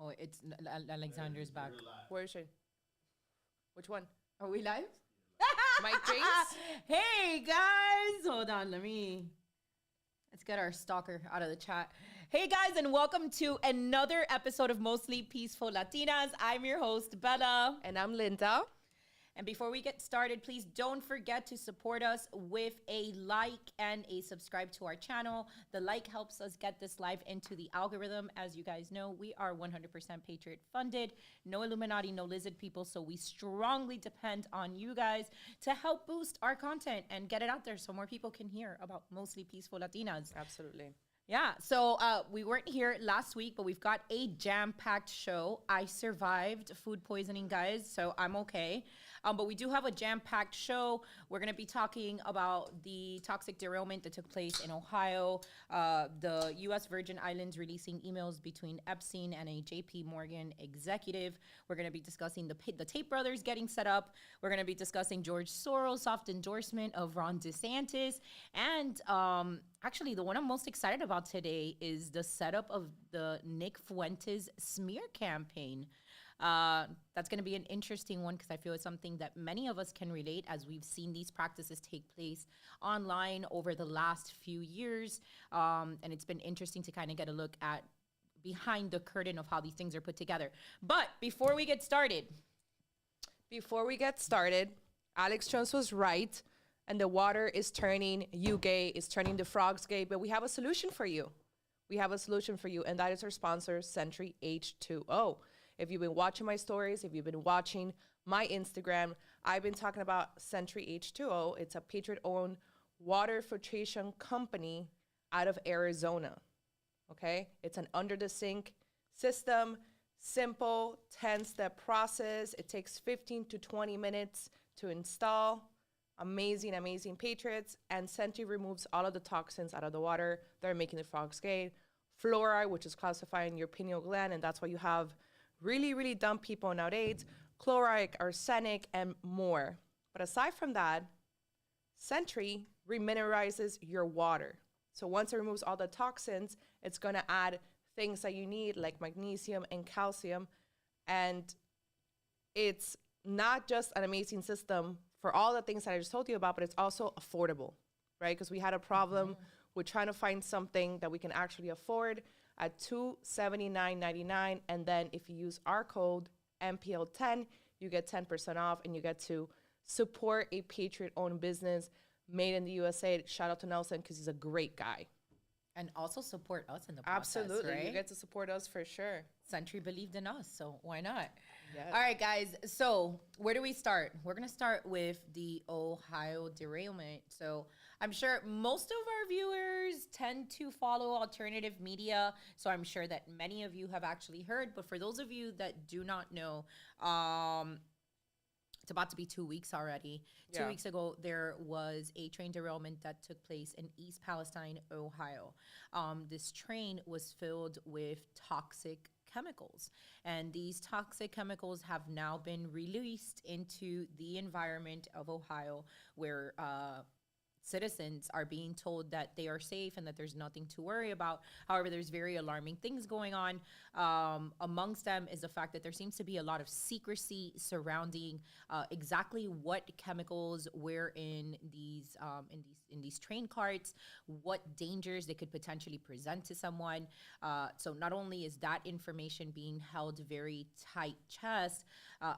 Oh, it's Alexander's back. Where is she? Which one? Are we live? Mike James? Hey guys, hold on. Let's get our stalker out of the chat. Hey guys, and welcome to another episode of Mostly Peaceful Latinas. I'm your host, Bella. And I'm Linda. And before we get started, please don't forget to support us with a like and a subscribe to our channel. The like helps us get this live into the algorithm. As you guys know, we are 100% Patriot funded, no Illuminati, no lizard people. So we strongly depend on you guys to help boost our content and get it out there so more people can hear about Mostly Peaceful Latinas. Absolutely. Yeah, so we weren't here last week, but we've got a jam-packed show. I survived food poisoning, guys, so I'm okay. But we do have a jam-packed show. We're going to be talking about the toxic derailment that took place in Ohio, the U.S. Virgin Islands releasing emails between Epstein and a J.P. Morgan executive. We're going to be discussing the Tate brothers getting set up. We're going to be discussing George Soros' soft endorsement of Ron DeSantis. And actually, the one I'm most excited about today is the setup of the Nick Fuentes smear campaign. That's going to be an interesting one because I feel it's something that many of us can relate as we've seen these practices take place online over the last few years. And it's been interesting to kind of get a look at behind the curtain of how these things are put together. But before we get started, Alex Jones was right. And the water is turning you gay, is turning the frogs gay. But we have a solution for you. And that is our sponsor, Century H2O. If you've been watching my stories, if you've been watching my Instagram, I've been talking about Century H2O. It's a Patriot-owned water filtration company out of Arizona, okay? It's an under-the-sink system, simple 10-step process. It takes 15 to 20 minutes to install. Amazing, amazing Patriots. And Century removes all of the toxins out of the water that are making the frogs gay. Fluoride, which is calcifying your pineal gland, and that's why you have really, really dumb people nowadays, chloride, arsenic, and more. But aside from that, Century remineralizes your water. So once it removes all the toxins, it's going to add things that you need like magnesium and calcium. And it's not just an amazing system for all the things that I just told you about, but it's also affordable, right? Because we had a problem with trying to find something that we can actually afford at $279.99. And then if you use our code MPL10, you get 10% off and you get to support a Patriot-owned business made in the USA. Shout out to Nelson because he's a great guy. and also support us in the process. Absolutely. Right? You get to support us for sure. Century believed in us, so why not? Yes. All right, guys. So where do we start? We're going to start with the Ohio derailment. So I'm sure most of our viewers tend to follow alternative media. So I'm sure that many of you have actually heard. But for those of you that do not know, it's about to be 2 weeks already. Yeah. 2 weeks ago, there was a train derailment that took place in East Palestine, Ohio. This train was filled with toxic chemicals, and these toxic chemicals have now been released into the environment of Ohio, where citizens are being told that they are safe and that there's nothing to worry about. However, there's very alarming things going on. Amongst them is the fact that there seems to be a lot of secrecy surrounding exactly what chemicals were in these train carts, what dangers they could potentially present to someone. So not only is that information being held very tight chest,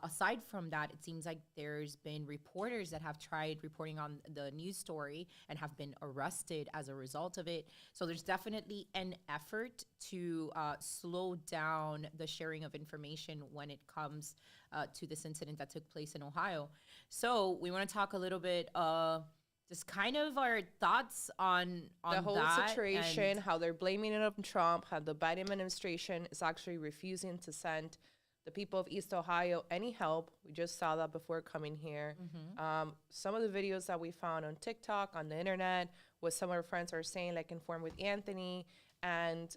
aside from that, it seems like there's been reporters that have tried reporting on the news story and have been arrested as a result of it. So there's definitely an effort to slow down the sharing of information when it comes to this incident that took place in Ohio. So we want to talk a little bit just kind of our thoughts on the whole that situation, how they're blaming it on Trump, how the Biden administration is actually refusing to send the people of East Ohio any help. We just saw that before coming here. Some of the videos that we found on TikTok, on the internet, what some of our friends are saying, like Inform with Anthony. And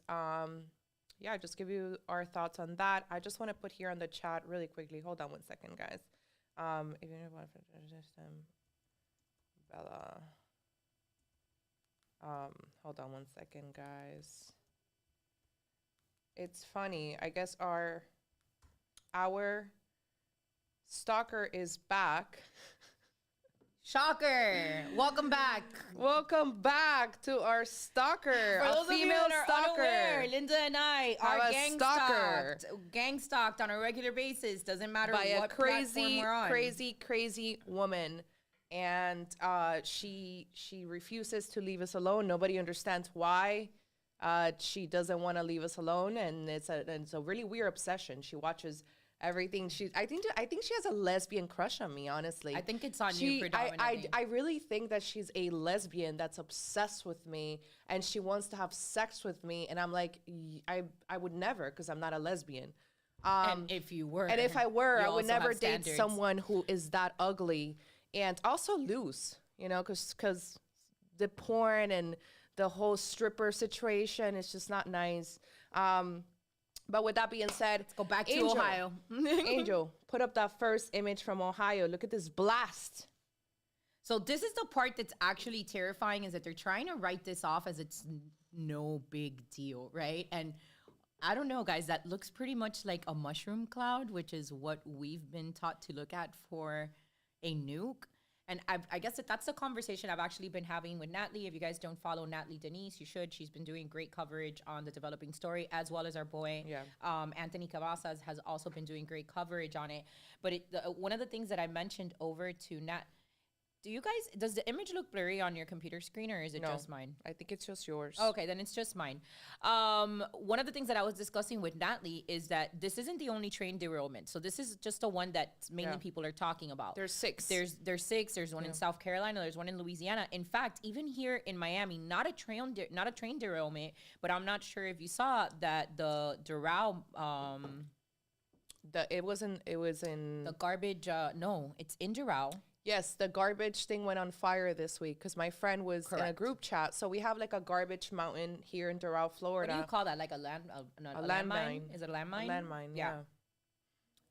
yeah, just give you our thoughts on that. I just want to put here on the chat really quickly. Hold on one second, guys. If you want to Bella. Hold on one second, guys. it's funny. I guess our stalker is back. Shocker! Welcome back. Welcome back to our stalker, For a those of you female that are stalker. unaware, Linda and I Have are a stalker. gang stalked on a regular basis. Doesn't matter By what a platform we're on. crazy woman. And she refuses to leave us alone. Nobody understands why. She doesn't want to leave us alone, and it's a really weird obsession. She watches everything. I think she has a lesbian crush on me, honestly. I think it's on you predominantly. I really think that she's a lesbian that's obsessed with me, and she wants to have sex with me, and I'm like, I would never, because I'm not a lesbian. And if you were, and if I were, you I would also never have date standards. someone who is that ugly and also loose, because the porn and the whole stripper situation is just not nice. But with that being said, Let's go back to Angel, Ohio. Angel, put up that first image from Ohio. Look at this blast. So this is the part that's actually terrifying, is that they're trying to write this off as it's no big deal, right? And I don't know, guys, that looks pretty much like a mushroom cloud, which is what we've been taught to look at for a nuke. And I guess that's the conversation I've actually been having with Natalie. If you guys don't follow Natalie Denise, you should. She's been doing great coverage on the developing story, as well as our boy, Anthony Cavazos has also been doing great coverage on it. But one of the things that I mentioned over to Nat, does the image look blurry on your computer screen, or is it just mine? I think it's just yours. Okay, then it's just mine. One of the things that I was discussing with Natalie is that this isn't the only train derailment. So this is just the one that mainly people are talking about. There's 6. There's 6. There's one in South Carolina. There's one in Louisiana. In fact, even here in Miami, not a train derailment, but I'm not sure if you saw that the It was in the garbage. No, it's in Doral. Yes, the garbage thing went on fire this week because my friend was in a group chat. So we have like a garbage mountain here in Doral, Florida. What do you call that? Like a landmine? Is it a landmine? A landmine, yeah.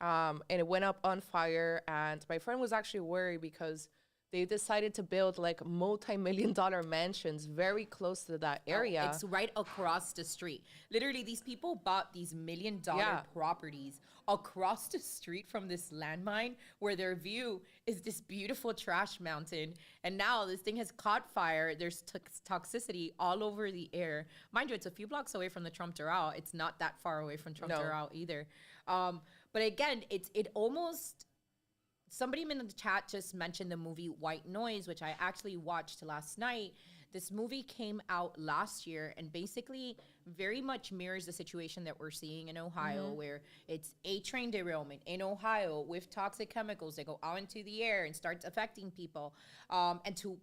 And it went up on fire, and my friend was actually worried because they decided to build like multi-million-dollar mansions very close to that area. It's right across the street. Literally, these people bought these $1 million properties across the street from this landmine, where their view is this beautiful trash mountain. And now this thing has caught fire. There's toxicity all over the air. Mind you, it's a few blocks away from the Trump Doral. It's not that far away from Trump Doral either. But again, it almost... Somebody in the chat just mentioned the movie White Noise, which I actually watched last night. This movie came out last year and basically very much mirrors the situation that we're seeing in Ohio, where it's a train derailment in Ohio with toxic chemicals that go out into the air and starts affecting people. And to,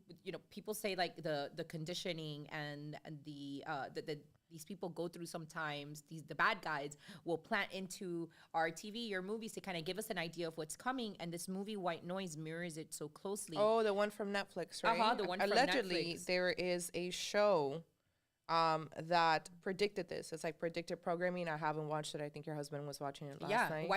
people say like the conditioning and the these people go through sometimes, the bad guys will plant into our TV or movies to kind of give us an idea of what's coming. And this movie, White Noise, mirrors it so closely. Oh, the one from Netflix, right? The one from Allegedly, Netflix. there is a show that predicted this. It's like predictive programming. I haven't watched it. I think your husband was watching it last night.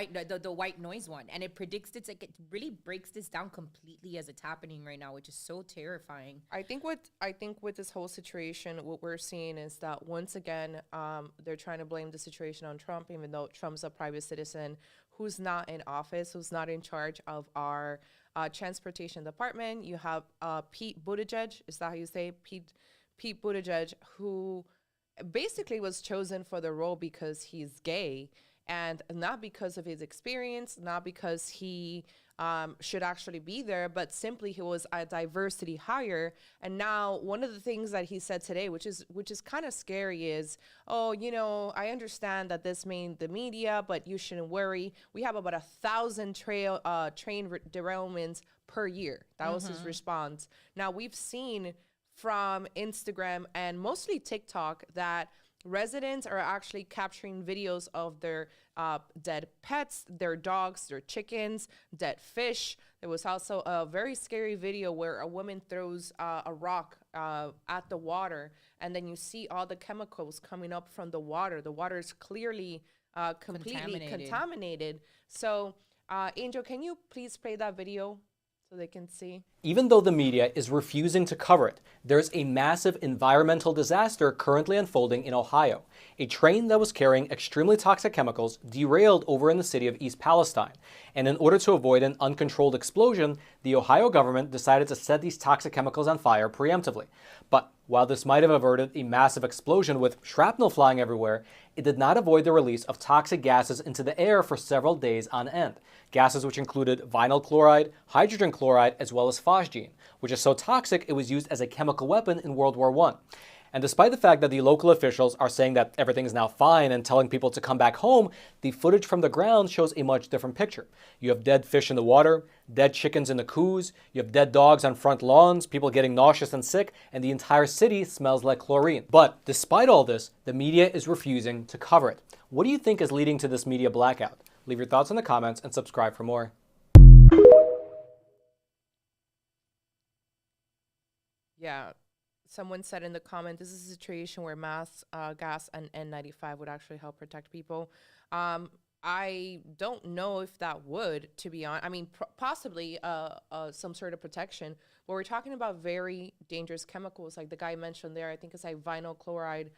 The White Noise one. And it predicts, it's like, it really breaks this down completely as it's happening right now, which is so terrifying. I think with this whole situation, what we're seeing is that once again, they're trying to blame the situation on Trump, even though Trump's a private citizen who's not in office, who's not in charge of our transportation department. You have Pete Buttigieg. Is that how you say Pete Buttigieg, who basically was chosen for the role because he's gay, and not because of his experience, not because he should actually be there, but simply he was a diversity hire. And now one of the things that he said today, which is kind of scary, is, I understand that this made the media, but you shouldn't worry. We have about 1,000 train derailments per year. That was his response. Now, we've seen from Instagram and mostly TikTok that residents are actually capturing videos of their dead pets, their dogs, their chickens, dead fish. There was also a very scary video where a woman throws a rock at the water, and then you see all the chemicals coming up from the water. The water is clearly completely contaminated. So, Angel, can you please play that video so they can see? even though the media is refusing to cover it, there's a massive environmental disaster currently unfolding in Ohio. A train that was carrying extremely toxic chemicals derailed over in the city of East Palestine. And in order to avoid an uncontrolled explosion, the Ohio government decided to set these toxic chemicals on fire preemptively. But while this might have averted a massive explosion with shrapnel flying everywhere, it did not avoid the release of toxic gases into the air for several days on end. Gases which included vinyl chloride, hydrogen chloride, as well as phosgene, which is so toxic it was used as a chemical weapon in World War I. And despite the fact that the local officials are saying that everything is now fine and telling people to come back home, the footage from the ground shows a much different picture. You have dead fish in the water, dead chickens in the coos, you have dead dogs on front lawns, people getting nauseous and sick, and the entire city smells like chlorine. But despite all this, the media is refusing to cover it. What do you think is leading to this media blackout? Leave your thoughts in the comments and subscribe for more. Yeah. Someone said in the comment, this is a situation where mass gas and N95 would actually help protect people. I don't know if that would, to be honest. I mean, possibly some sort of protection. But we're talking about very dangerous chemicals, like the guy mentioned there. I think it's like vinyl chloride,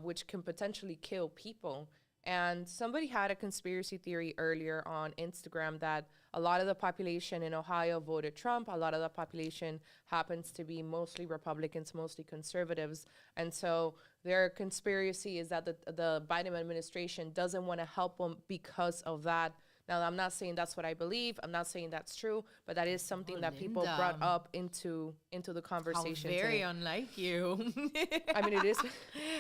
which can potentially kill people. And somebody had a conspiracy theory earlier on Instagram that a lot of the population in Ohio voted Trump. A lot of the population happens to be mostly Republicans, mostly conservatives. And so their conspiracy is that the Biden administration doesn't want to help them because of that. Now, I'm not saying that's what I believe. I'm not saying that's true, but that is something that people brought up into the conversation. How very today. unlike you. I mean, it is.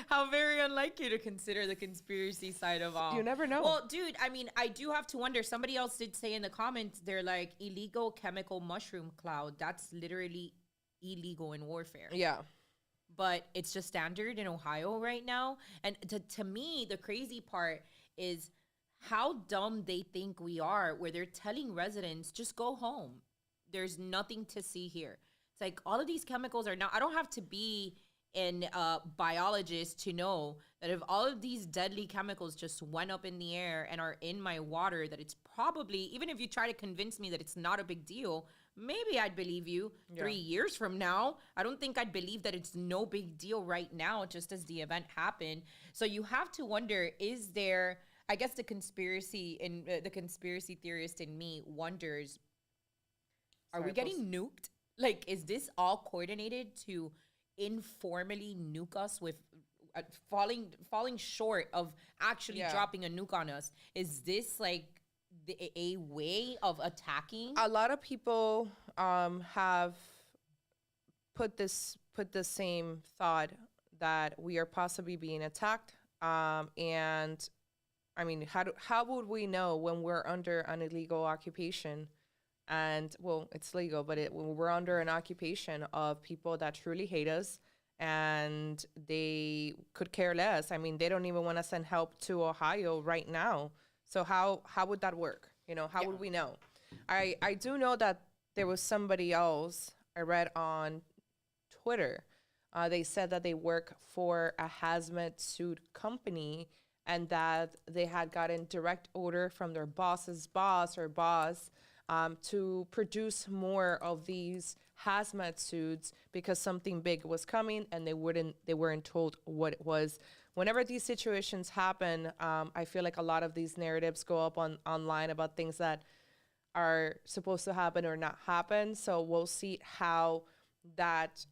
How very unlike you to consider the conspiracy side of all. You never know. Well, dude, I mean, I do have to wonder. Somebody else did say in the comments, they're like, illegal chemical mushroom cloud. That's literally illegal in warfare. Yeah. But it's just standard in Ohio right now. And to me, the crazy part is how dumb they think we are, where they're telling residents, just go home. There's nothing to see here. It's like all of these chemicals are now, I don't have to be an biologist to know that if all of these deadly chemicals just went up in the air and are in my water, that it's probably, even if you try to convince me that it's not a big deal, maybe I'd believe you 3 years from now. I don't think I'd believe that it's no big deal right now, just as the event happened. So you have to wonder, is there, I guess the conspiracy theorist in me wonders, are we getting nuked? Like, is this all coordinated to informally nuke us with falling short of actually dropping a nuke on us? Is this like a way of attacking? A lot of people have put the same thought that we are possibly being attacked, and I mean, how would we know when we're under an illegal occupation? And well, it's legal, but we're under an occupation of people that truly hate us, and they could care less. I mean, they don't even want to send help to Ohio right now. So how would that work? You know, how would we know? I do know that there was somebody else I read on Twitter. They said that they work for a hazmat suit company, and that they had gotten direct order from their boss's boss or boss to produce more of these hazmat suits because something big was coming and they weren't told what it was. Whenever these situations happen, I feel like a lot of these narratives go up online about things that are supposed to happen or not happen. So we'll see how that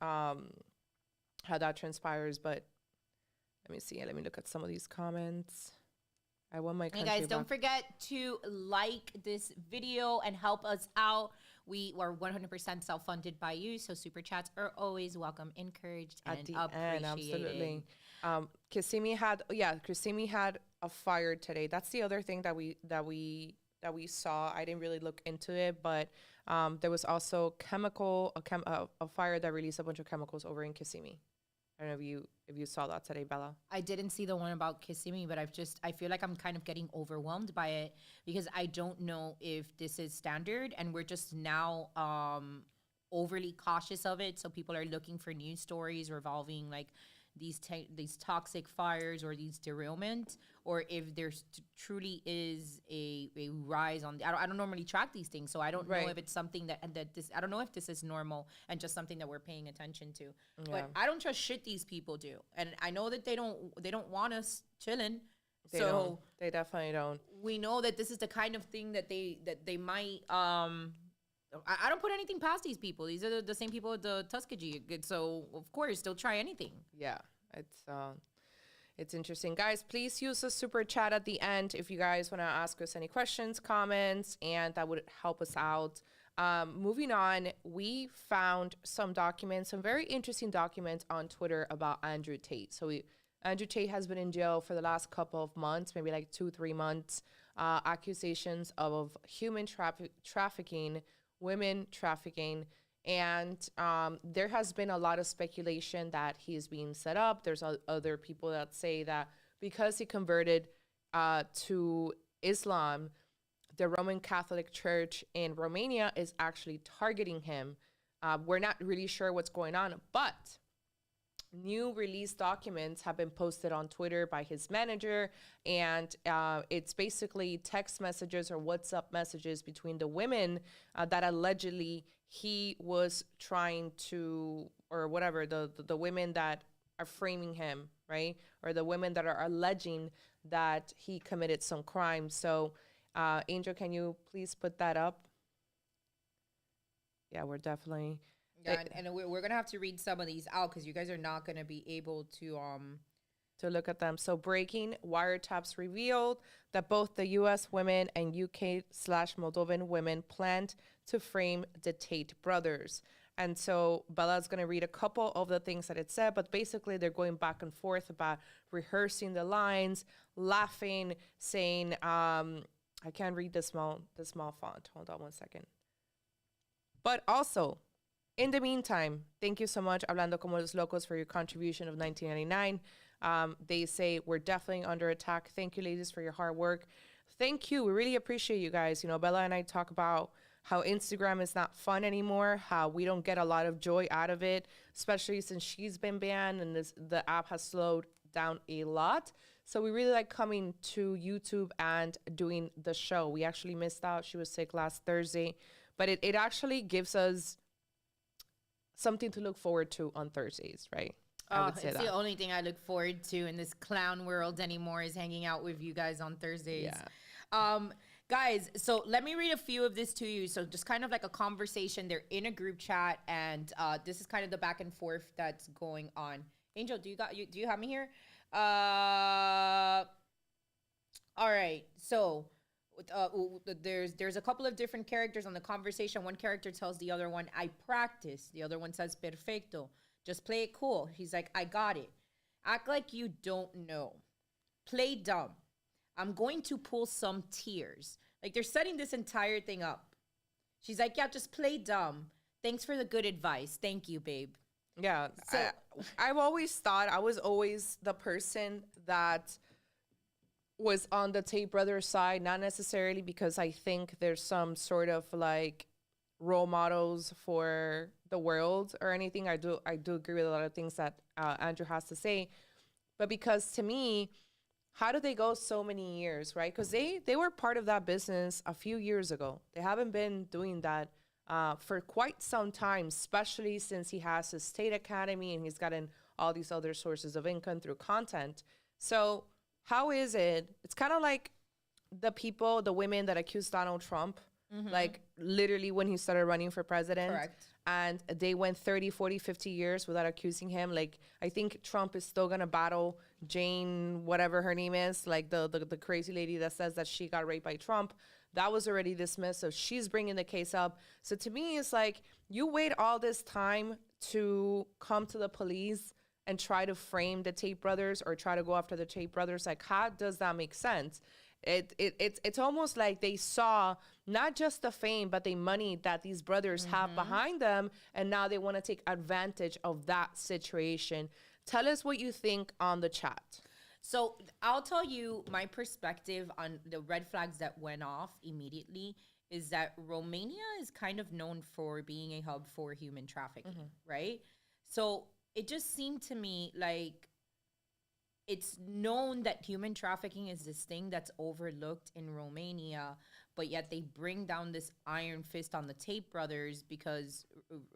transpires. But let me see. Let me look at some of these comments. I want my country Hey guys, don't back. forget to like this video and help us out. We are 100% self-funded by you, so super chats are always welcome, encouraged, and appreciated. Absolutely. Kissimmee had a fire today. That's the other thing that we saw. I didn't really look into it, but there was also a fire that released a bunch of chemicals over in Kissimmee. I don't know if you saw that today, Bella. I didn't see the one about Kissimmee, but I feel like I'm kind of getting overwhelmed by it because I don't know if this is standard and we're just now overly cautious of it. So people are looking for news stories revolving like these toxic fires or these derailment, or if there's truly is a rise on I don't normally track these things, so I don't know Right. if it's something that this, I don't know if this is normal and just something that we're paying attention to. Yeah. But I don't trust shit these people do, and I know that they don't want us chilling. They So don't. They definitely don't. we know that this is the kind of thing that they might I don't put anything past these people. These are the same people at the Tuskegee. So of course they'll try anything. Yeah, it's interesting. Guys, please use the super chat at the end if you guys want to ask us any questions, comments, and that would help us out. Moving on, we found some documents, some very interesting documents on Twitter about Andrew Tate. So Andrew Tate has been in jail for the last couple of months, maybe like 2-3 months, accusations of human trafficking, women trafficking. And there has been a lot of speculation that he is being set up. There's other people that say that because he converted to Islam, the Roman Catholic Church in Romania is actually targeting him. We're not really sure what's going on, but new release documents have been posted on Twitter by his manager, and it's basically text messages or WhatsApp messages between the women that allegedly he was trying to, or whatever, the women that are framing him, right? Or the women that are alleging that he committed some crime. So, Angel, can you please put that up? Yeah, we're definitely... Yeah, and we're gonna have to read some of these out because you guys are not gonna be able to look at them. So breaking, wiretaps revealed that both the U.S. women and UK/Moldovan women planned to frame the Tate brothers. And so Bella's going to read a couple of the things that it said, but basically they're going back and forth about rehearsing the lines, laughing, saying, I can't read the small font. Hold on one second. But also, in the meantime, thank you so much, Hablando Como Los Locos, for your contribution of 1999. They say we're definitely under attack. Thank you, ladies, for your hard work. Thank you. We really appreciate you guys. You know, Bella and I talk about how Instagram is not fun anymore, how we don't get a lot of joy out of it, especially since she's been banned and the app has slowed down a lot. So we really like coming to YouTube and doing the show. We actually missed out. She was sick last Thursday, but it actually gives us something to look forward to on Thursdays, right? I would say it's that. the only thing I look forward to in this clown world anymore is hanging out with you guys on Thursdays. Yeah. Guys, so let me read a few of this to you. So just kind of like a conversation. They're in a group chat, and this is kind of the back and forth that's going on. Angel, do you have me here? All right. So there's a couple of different characters on the conversation. One character tells the other one, "I practice." The other one says, "Perfecto. Just play it cool." He's like, "I got it. Act like you don't know. Play dumb. I'm going to pull some tears." Like, they're setting this entire thing up. She's like, "Yeah, just play dumb. Thanks for the good advice. Thank you, babe." Yeah. So I've always thought I was always the person that was on the Tate brothers side, not necessarily because I think there's some sort of like role models for the world or anything. I do agree with a lot of things that Andrew has to say, but because to me, how did they go so many years, right? Because they were part of that business a few years ago. They haven't been doing that for quite some time, especially since he has his Tate Academy and he's gotten all these other sources of income through content. So how is it? It's kind of like the women that accused Donald Trump, like literally when he started running for president. Correct. And they went 30, 40, 50 years without accusing him. Like, I think Trump is still going to battle Jane, whatever her name is, like the crazy lady that says that she got raped by Trump. That was already dismissed. So she's bringing the case up. So to me, it's like you wait all this time to come to the police and try to frame the Tate brothers or try to go after the Tate brothers. Like, how does that make sense? It's almost like they saw not just the fame, but the money that these brothers have behind them, and now they want to take advantage of that situation. Tell us what you think on the chat. So I'll tell you my perspective on the red flags that went off immediately is that Romania is kind of known for being a hub for human trafficking, right? So it just seemed to me like it's known that human trafficking is this thing that's overlooked in Romania, but yet they bring down this iron fist on the Tate brothers because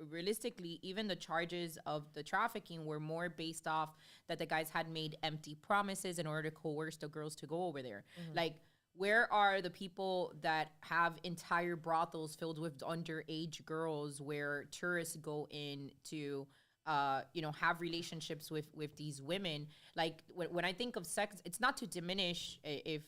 realistically, even the charges of the trafficking were more based off that the guys had made empty promises in order to coerce the girls to go over there. Like, where are the people that have entire brothels filled with underage girls where tourists go in to have relationships with these women? Like when I think of sex, it's not to diminish if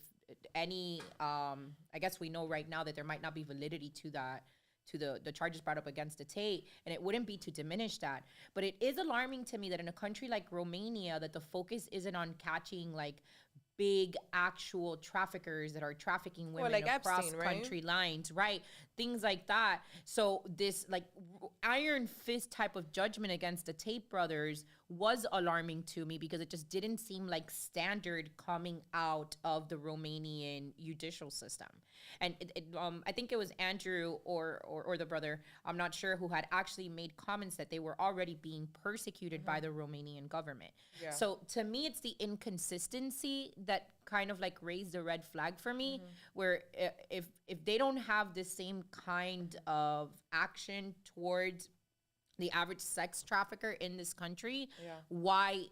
any, I guess we know right now that there might not be validity to that, to the charges brought up against the Tate, and it wouldn't be to diminish that. But it is alarming to me that in a country like Romania, that the focus isn't on catching like big actual traffickers that are trafficking women like across Epstein, right? country lines, right? Things like that. So this like iron fist type of judgment against the Tate brothers was alarming to me because it just didn't seem like standard coming out of the Romanian judicial system. And I think it was Andrew or the brother, I'm not sure, who had actually made comments that they were already being persecuted by the Romanian government. Yeah. So to me, it's the inconsistency that kind of like raised a red flag for me, where if they don't have the same kind of action towards the average sex trafficker in this country, why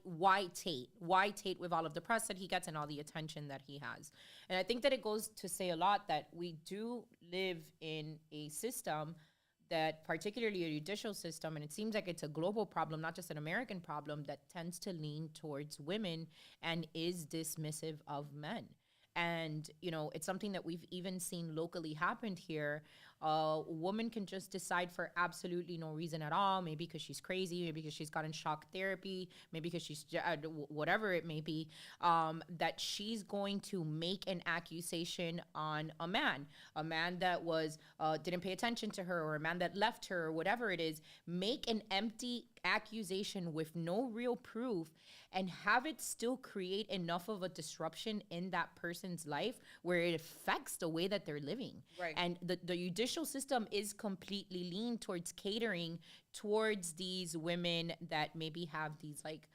Tate? Why Tate with all of the press that he gets and all the attention that he has? And I think that it goes to say a lot that we do live in a system that, particularly a judicial system, and it seems like it's a global problem, not just an American problem, that tends to lean towards women and is dismissive of men. And, it's something that we've even seen locally happened here. A woman can just decide for absolutely no reason at all, maybe because she's crazy, maybe because she's gotten shock therapy, maybe because she's whatever it may be, that she's going to make an accusation on a man that was didn't pay attention to her, or a man that left her, or whatever it is. Make an empty accusation with no real proof and have it still create enough of a disruption in that person's life where it affects the way that they're living. Right. And the judicial system is completely leaned towards catering towards these women that maybe have these like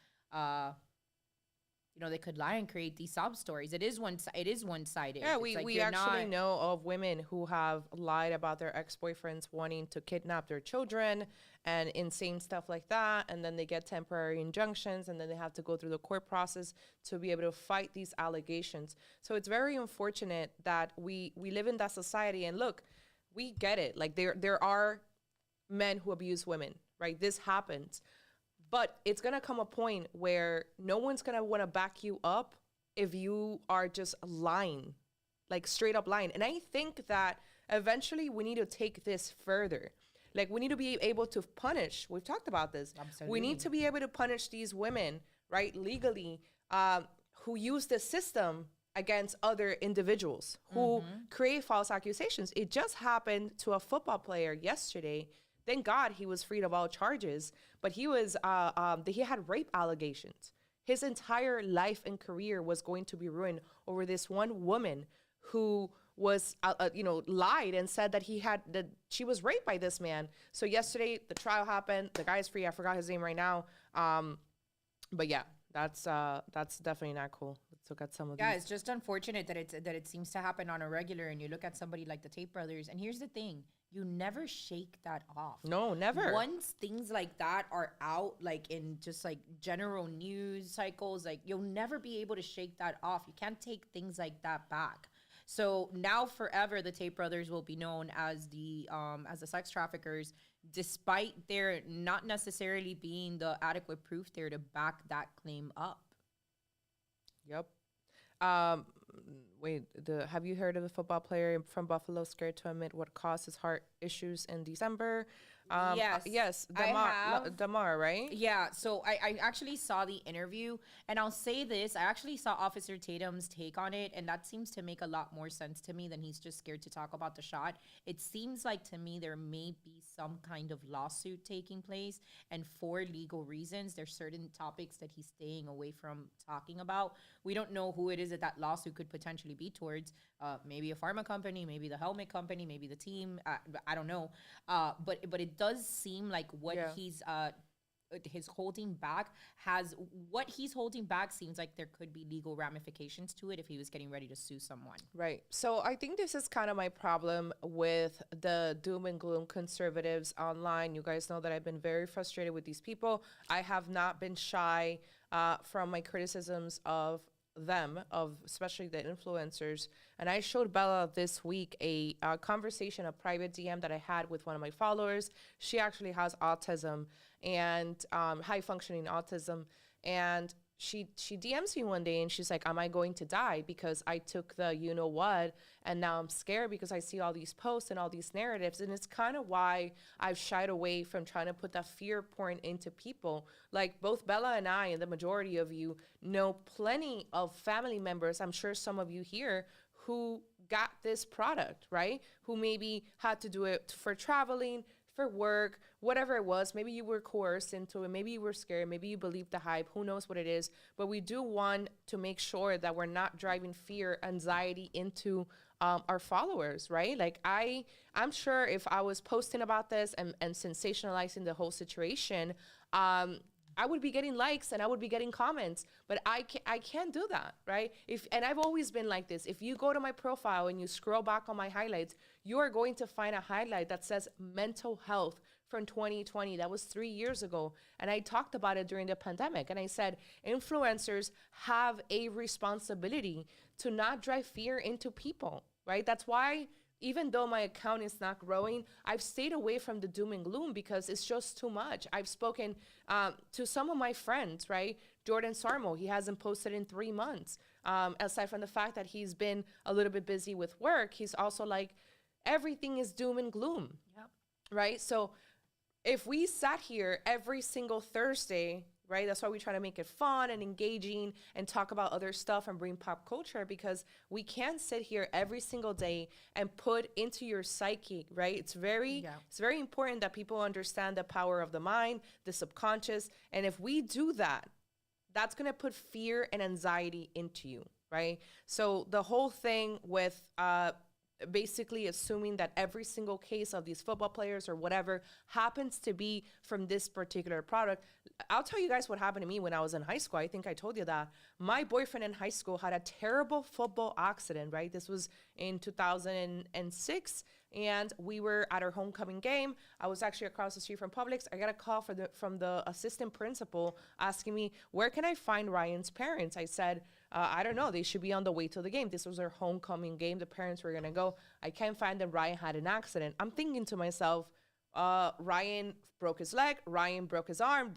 they could lie and create these sob stories. It is one-sided. Yeah, It's like we you're actually not- know of women who have lied about their ex-boyfriends wanting to kidnap their children and insane stuff like that. And then they get temporary injunctions, and then they have to go through the court process to be able to fight these allegations. So it's very unfortunate that we live in that society. And look, we get it. Like there are men who abuse women, right? This happens. But it's going to come a point where no one's going to want to back you up if you are just lying, like straight up lying. And I think that eventually we need to take this further. Like, we need to be able to punish. We've talked about this. Absolutely. We need to be able to punish these women, right, legally, who use the system against other individuals who create false accusations. It just happened to a football player yesterday. Thank God he was freed of all charges, but he had rape allegations. His entire life and career was going to be ruined over this one woman who was, lied and said that she was raped by this man. So yesterday the trial happened. The guy's free. I forgot his name right now. But yeah, that's definitely not cool. Let's look at some of these. Yeah, it's just unfortunate that it seems to happen on a regular, and you look at somebody like the Tate brothers, and here's the thing. You never shake that off. No, never. Once things like that are out, like in just like general news cycles, like you'll never be able to shake that off. You can't take things like that back. So now forever, the Tate brothers will be known as the sex traffickers, despite there not necessarily being the adequate proof there to back that claim up. Yep. Have you heard of the football player from Buffalo scared to admit what caused his heart issues in December? Yes, I have. Damar, right? Yeah, so I actually saw the interview, and I'll say this, I actually saw Officer Tatum's take on it, and that seems to make a lot more sense to me than he's just scared to talk about the shot. It seems like to me there may be some kind of lawsuit taking place, and for legal reasons, there's certain topics that he's staying away from talking about. We don't know who it is that lawsuit could potentially be towards. Maybe a pharma company, maybe the helmet company, maybe the team. I don't know. But it does seem like what he's his holding back has what he's holding back seems like there could be legal ramifications to it if he was getting ready to sue someone. Right. So I think this is kind of my problem with the doom and gloom conservatives online. You guys know that I've been very frustrated with these people. I have not been shy from my criticisms of them, of especially the influencers. And I showed Bella this week a conversation, a private DM that I had with one of my followers. She actually has autism and high functioning autism. And she DMs me one day and she's like, am I going to die because I took the you know what, and now I'm scared because I see all these posts and all these narratives. And it's kind of why I've shied away from trying to put that fear porn into people. Like both Bella and I, and the majority of you, know plenty of family members, I'm sure some of you here, who got this product, right? Who maybe had to do it for traveling, for work, whatever it was. Maybe you were coerced into it. Maybe you were scared. Maybe you believed the hype. Who knows what it is? But we do want to make sure that we're not driving fear, anxiety into our followers, right? Like I'm sure if I was posting about this and sensationalizing the whole situation, I would be getting likes and I would be getting comments, but I can't do that, right? And I've always been like this. If you go to my profile and you scroll back on my highlights, you are going to find a highlight that says mental health from 2020. That was 3 years ago. And I talked about it during the pandemic. And I said, influencers have a responsibility to not drive fear into people, right? That's why even though my account is not growing, I've stayed away from the doom and gloom because it's just too much. I've spoken to some of my friends, right? Jordan Sarmo, he hasn't posted in 3 months. Aside from the fact that he's been a little bit busy with work, he's also like, everything is doom and gloom, Yep. right? So if we sat here every single Thursday, right? That's why we try to make it fun and engaging and talk about other stuff and bring pop culture, because we can't sit here every single day and put into your psyche, right? It's very important that people understand the power of the mind, the subconscious. And if we do that, that's going to put fear and anxiety into you, right? So the whole thing with basically assuming that every single case of these football players or whatever happens to be from this particular product. I'll tell you guys what happened to me when I was in high school. I think I told you that. My boyfriend in high school had a terrible football accident, right? This was in 2006. And we were at our homecoming game. I was actually across the street from Publix. I got a call from the assistant principal asking me, where can I find Ryan's parents? I said, I don't know. They should be on the way to the game. This was our homecoming game. The parents were going to go. I can't find them. Ryan had an accident. I'm thinking to myself, Ryan broke his leg. Ryan broke his arm.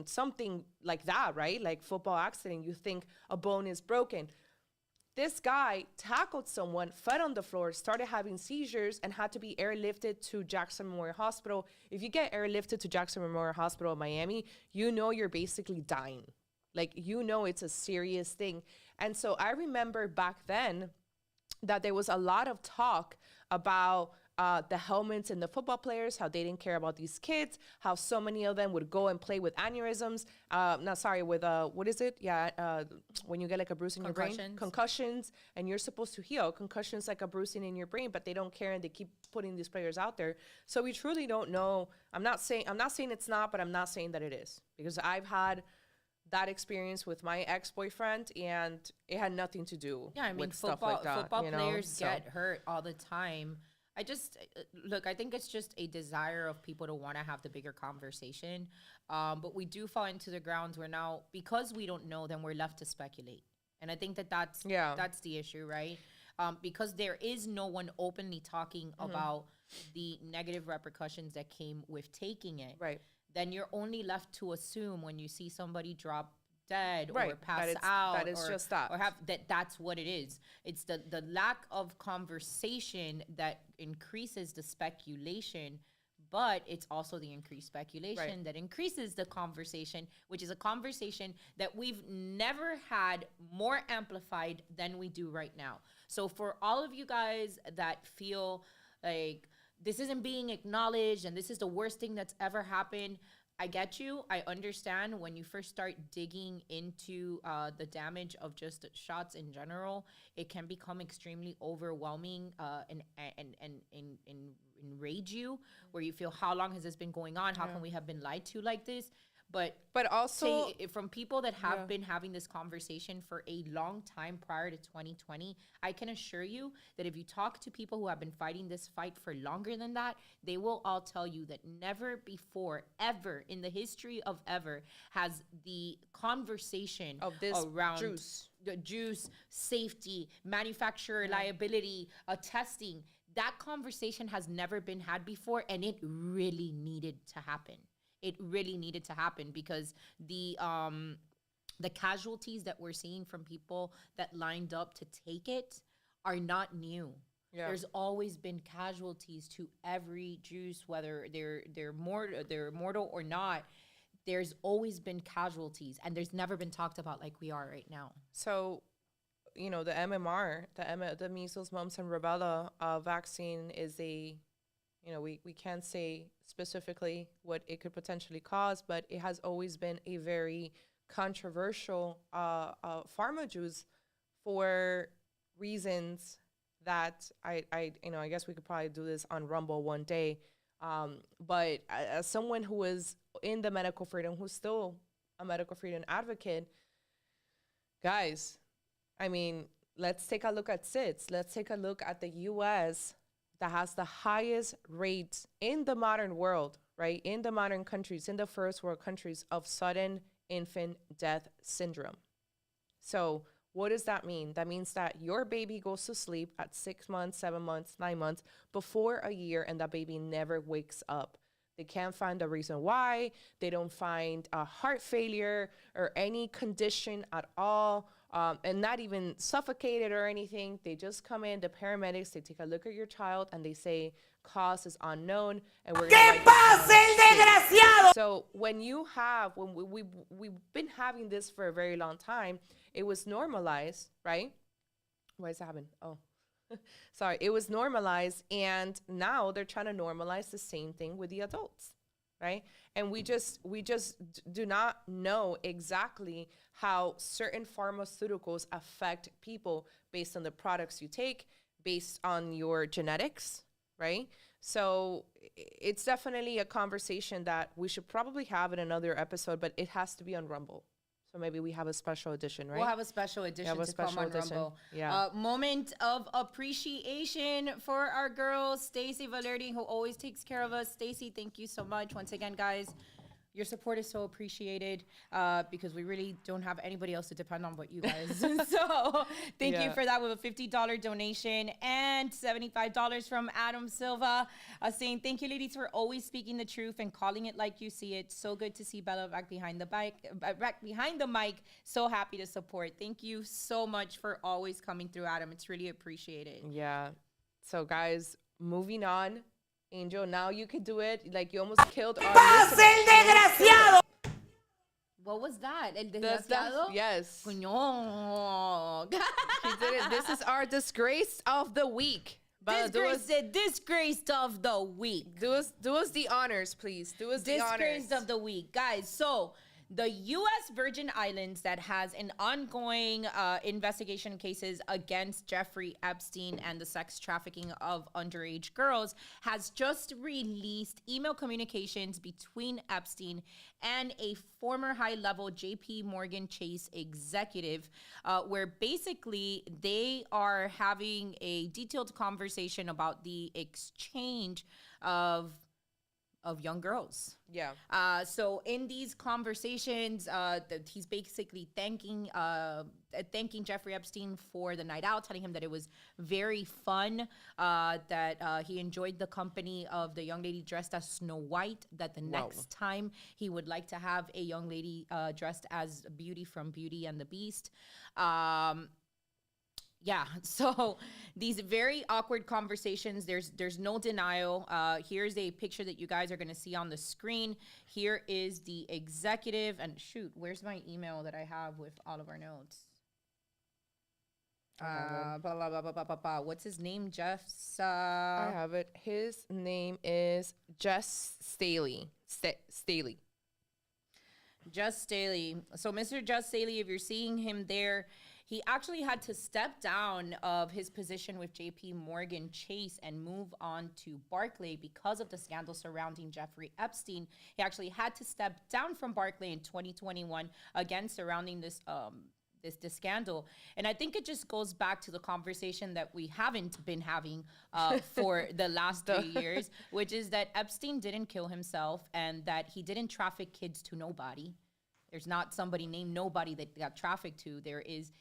Something like that, right? Like football accident. You think a bone is broken. This guy tackled someone, fell on the floor, started having seizures, and had to be airlifted to Jackson Memorial Hospital. If you get airlifted to Jackson Memorial Hospital in Miami, you know you're basically dying. Like, you know it's a serious thing. And so I remember back then that there was a lot of talk about the helmets and the football players, how they didn't care about these kids, how so many of them would go and play with aneurysms. What is it? When you get like a bruise in your brain. Concussions, and you're supposed to heal. Concussions like a bruising in your brain, but they don't care and they keep putting these players out there. So we truly don't know. I'm not saying it's not, but I'm not saying that it is, because I've had that experience with my ex-boyfriend, and it had nothing to do with stuff like that. Football players get hurt all the time. I think it's just a desire of people to want to have the bigger conversation. But we do fall into the grounds where now, because we don't know, then we're left to speculate. And I think that's the issue, right? Because there is no one openly talking about the negative repercussions that came with taking it. Right. Then you're only left to assume when you see somebody drop dead or pass out, that's what it is. It's the lack of conversation that increases the speculation, but it's also the increased speculation that increases the conversation, which is a conversation that we've never had more amplified than we do right now. So for all of you guys that feel like this isn't being acknowledged and this is the worst thing that's ever happened, I get you. I understand when you first start digging into the damage of just shots in general, it can become extremely overwhelming and enrage you, where you feel, how long has this been going on? How can we have been lied to like this? But also from people that have been having this conversation for a long time prior to 2020, I can assure you that if you talk to people who have been fighting this fight for longer than that, they will all tell you that never before, ever in the history of ever, has the conversation of this around juice, the juice, safety, manufacturer liability, testing, that conversation has never been had before, and it really needed to happen. It really needed to happen because the casualties that we're seeing from people that lined up to take it are not new. Yeah. There's always been casualties to every juice, whether they're mortal or not. There's always been casualties, and there's never been talked about like we are right now. So, the MMR, the measles, mumps, and rubella vaccine is a, we can't say specifically what it could potentially cause, but it has always been a very controversial pharma juice for reasons that I guess we could probably do this on Rumble one day. But as someone who is in the medical freedom, who's still a medical freedom advocate, guys, let's take a look at SIDS. Let's take a look at the U.S. that has the highest rates in the modern world, right? In the modern countries, in the first world countries, of sudden infant death syndrome. So what does that mean? That means that your baby goes to sleep at 6 months, 7 months, 9 months, before a year, and that baby never wakes up. They can't find a reason why. They don't find a heart failure or any condition at all. And not even suffocated or anything. They just come in, the paramedics, they take a look at your child, and they say, cause is unknown, and we're gonna So we've been having this for a very long time, it was normalized, right? What is happening? Oh, sorry. It was normalized, and now they're trying to normalize the same thing with the adults, right? And we just do not know exactly how certain pharmaceuticals affect people based on the products you take, based on your genetics, right? So it's definitely a conversation that we should probably have in another episode, but it has to be on Rumble. So maybe we have a special edition, right? We'll have a special edition to come on Rumble. Yeah. Moment of appreciation for our girl, Stacy Valerdi, who always takes care of us. Stacy, thank you so much. Once again, guys, your support is so appreciated because we really don't have anybody else to depend on but you guys. So thank you for that, with a $50 donation and $75 from Adam Silva saying, thank you, ladies, for always speaking the truth and calling it like you see it. So good to see Bella back behind the mic. So happy to support. Thank you so much for always coming through, Adam. It's really appreciated. Yeah. So, guys, moving on. Angel, now you could do it. Like, you almost killed our listeners. What was that? El desgraciado? Yes. Coño. He did it. This is our disgrace of the week. Disgraced of the week. Do us the honors, please. Do us the honors. Disgraced of the week. Guys, so the U.S. Virgin Islands, that has an ongoing investigation cases against Jeffrey Epstein and the sex trafficking of underage girls, has just released email communications between Epstein and a former high-level JP Morgan Chase executive, where basically they are having a detailed conversation about the exchange of young girls. Yeah. So in these conversations, he's basically thanking Jeffrey Epstein for the night out, telling him that it was very fun, that he enjoyed the company of the young lady dressed as Snow White, that the next time he would like to have a young lady dressed as Beauty from Beauty and the Beast. Yeah, so these very awkward conversations, there's no denial. Here's a picture that you guys are going to see on the screen. Here is the executive, and shoot, where's my email that I have with all of our notes? Blah, blah, blah, blah, blah, blah. What's his name, Jeff? I have it. His name is Jess Staley. Staley. Just Staley. So Mr. Just Staley, if you're seeing him there, he actually had to step down of his position with JP Morgan Chase and move on to Barclay because of the scandal surrounding Jeffrey Epstein. He actually had to step down from Barclay in 2021, again surrounding this this scandal. And I think it just goes back to the conversation that we haven't been having for the last 3 years, which is that Epstein didn't kill himself and that he didn't traffic kids to nobody. There's not somebody named Nobody that got trafficked to. There's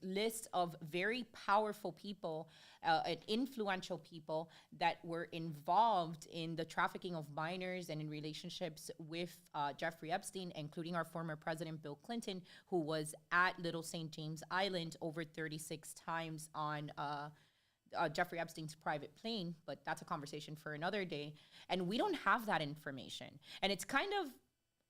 list of very powerful people and influential people that were involved in the trafficking of minors and in relationships with Jeffrey Epstein, including our former president Bill Clinton, who was at Little St. James Island over 36 times on Jeffrey Epstein's private plane. But that's a conversation for another day. And we don't have that information. And it's kind of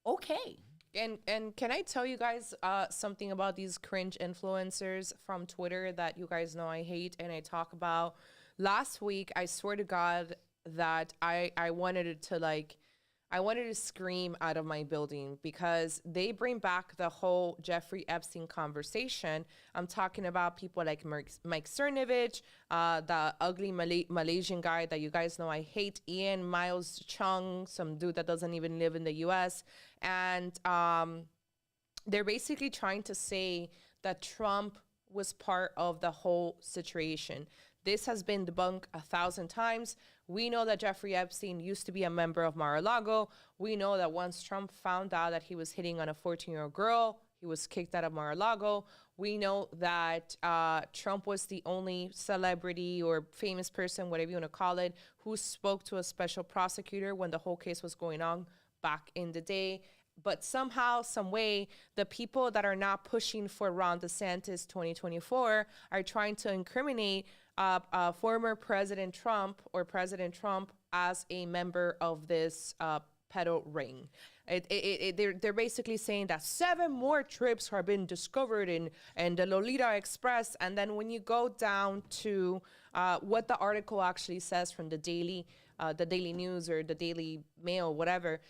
okay. And can I tell you guys something about these cringe influencers from Twitter that you guys know I hate and I talk about? Last week, I swear to God that I wanted to scream out of my building because they bring back the whole Jeffrey Epstein conversation. I'm talking about people like Mike Cernovich, the ugly Malaysian guy that you guys know I hate, Ian Miles Chung, some dude that doesn't even live in the U.S., and they're basically trying to say that Trump was part of the whole situation. This has been debunked 1,000 times. We know that Jeffrey Epstein used to be a member of Mar-a-Lago. We know that once Trump found out that he was hitting on a 14-year-old girl, he was kicked out of Mar-a-Lago. We know that Trump was the only celebrity or famous person, whatever you want to call it, who spoke to a special prosecutor when the whole case was going on back in the day. But somehow, some way, the people that are not pushing for Ron DeSantis 2024 are trying to incriminate former President Trump or President Trump as a member of this pedo ring. They're basically saying that 7 more trips have been discovered in the Lolita Express. And then when you go down to what the article actually says from the Daily News or the Daily Mail, whatever,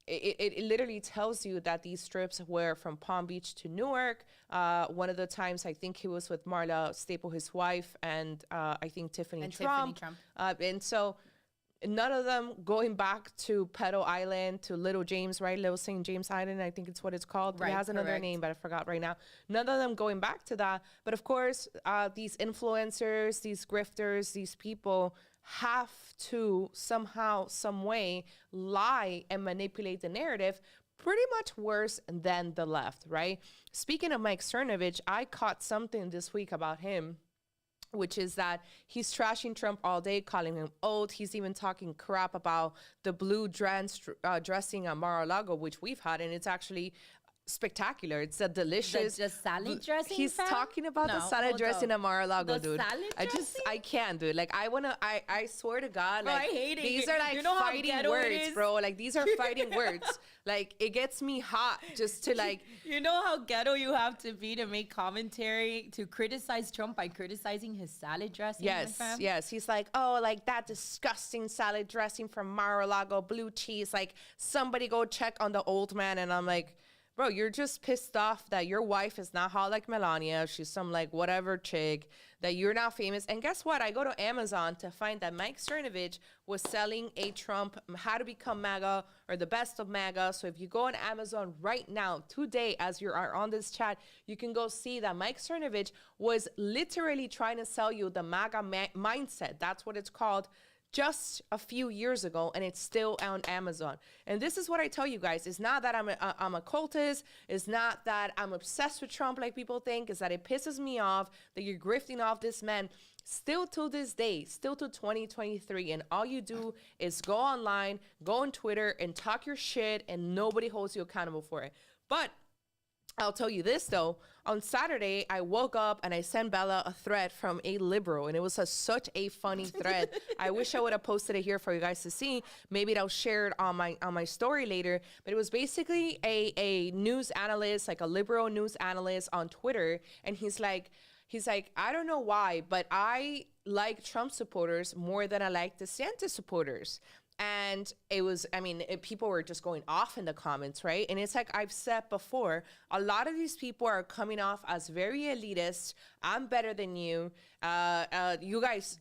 it literally tells you that these trips were from Palm Beach to Newark. One of the times, I think he was with Marla Staple, his wife, and I think Tiffany Trump. And so none of them going back to Pedo Island, to Little James, right? Little St. James Island, I think it's what it's called. Right, it has another name, but I forgot right now. None of them going back to that. But of course, these influencers, these grifters, these people have to somehow, some way, lie and manipulate the narrative pretty much worse than the left, right? Speaking of Mike Cernovich, I caught something this week about him, which is that he's trashing Trump all day, calling him old. He's even talking crap about the blue dressing at Mar-a-Lago, which we've had, and it's actually spectacular. It's a delicious the salad dressing. He's talking about the salad dressing at Mar-a-Lago, dude. I can't, dude. Like I swear to God, like I hate it. These are like fighting words, bro. Like these are fighting words. Like it gets me hot just to like. You know how ghetto you have to be to make commentary to criticize Trump by criticizing his salad dressing. Yes. He's like, oh, like that disgusting salad dressing from Mar-a-Lago, blue cheese. Like somebody go check on the old man, and I'm like, bro, you're just pissed off that your wife is not hot like Melania. She's some like whatever chick, that you're not famous. And guess what? I go to Amazon to find that Mike Cernovich was selling a Trump How to Become MAGA or the Best of MAGA. So if you go on Amazon right now, today, as you are on this chat, you can go see that Mike Cernovich was literally trying to sell you the MAGA mindset. That's what it's called. Just a few years ago, and it's still on Amazon. And this is what I tell you guys. It's not that I'm a cultist. It's not that I'm obsessed with Trump like people think. It's that it pisses me off that you're grifting off this man still to this day, still to 2023. And all you do is go online, go on Twitter, and talk your shit, and nobody holds you accountable for it. But I'll tell you this, though. On Saturday, I woke up and I sent Bella a thread from a liberal, and it was such a funny thread. I wish I would have posted it here for you guys to see. Maybe I'll share it on my story later. But it was basically a news analyst, like a liberal news analyst on Twitter, and he's like, I don't know why, but I like Trump supporters more than I like DeSantis supporters. And it was, I mean, people were just going off in the comments, right? And it's like I've said before, a lot of these people are coming off as very elitist. I'm better than you. You guys,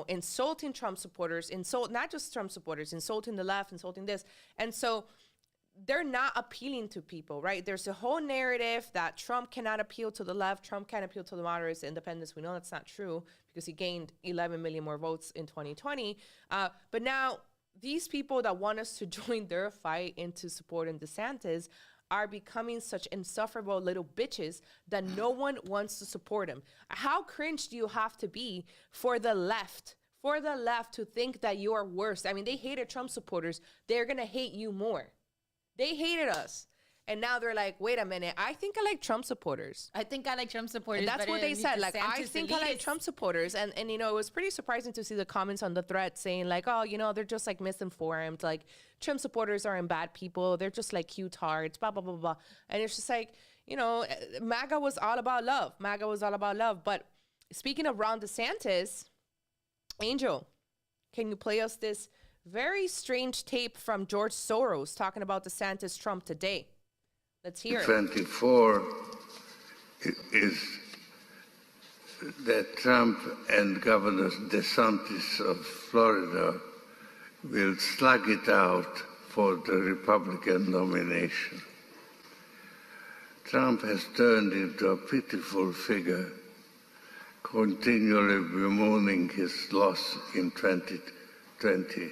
insulting Trump supporters, not just Trump supporters, insulting the left, insulting this. And so they're not appealing to people, right? There's a whole narrative that Trump cannot appeal to the left. Trump can't appeal to the moderates, the independents. We know that's not true because he gained 11 million more votes in 2020. But now, these people that want us to join their fight into supporting DeSantis are becoming such insufferable little bitches that no one wants to support him. How cringe do you have to be for the left to think that you are worse? I mean, they hated Trump supporters. They're going to hate you more. They hated us. And now they're like, wait a minute, I think I like Trump supporters. I think I like Trump supporters. And that's what they said. Like, I think I like elitists. Trump supporters. And it was pretty surprising to see the comments on the thread saying like, oh, they're just like misinformed. Like, Trump supporters aren't bad people. They're just like cute hearts, blah, blah, blah, blah. And it's just like, MAGA was all about love. MAGA was all about love. But speaking of Ron DeSantis, Angel, can you play us this very strange tape from George Soros talking about DeSantis Trump today? Let's hear it. 24 is that Trump and Governor DeSantis of Florida will slug it out for the Republican nomination. Trump has turned into a pitiful figure, continually bemoaning his loss in 2020.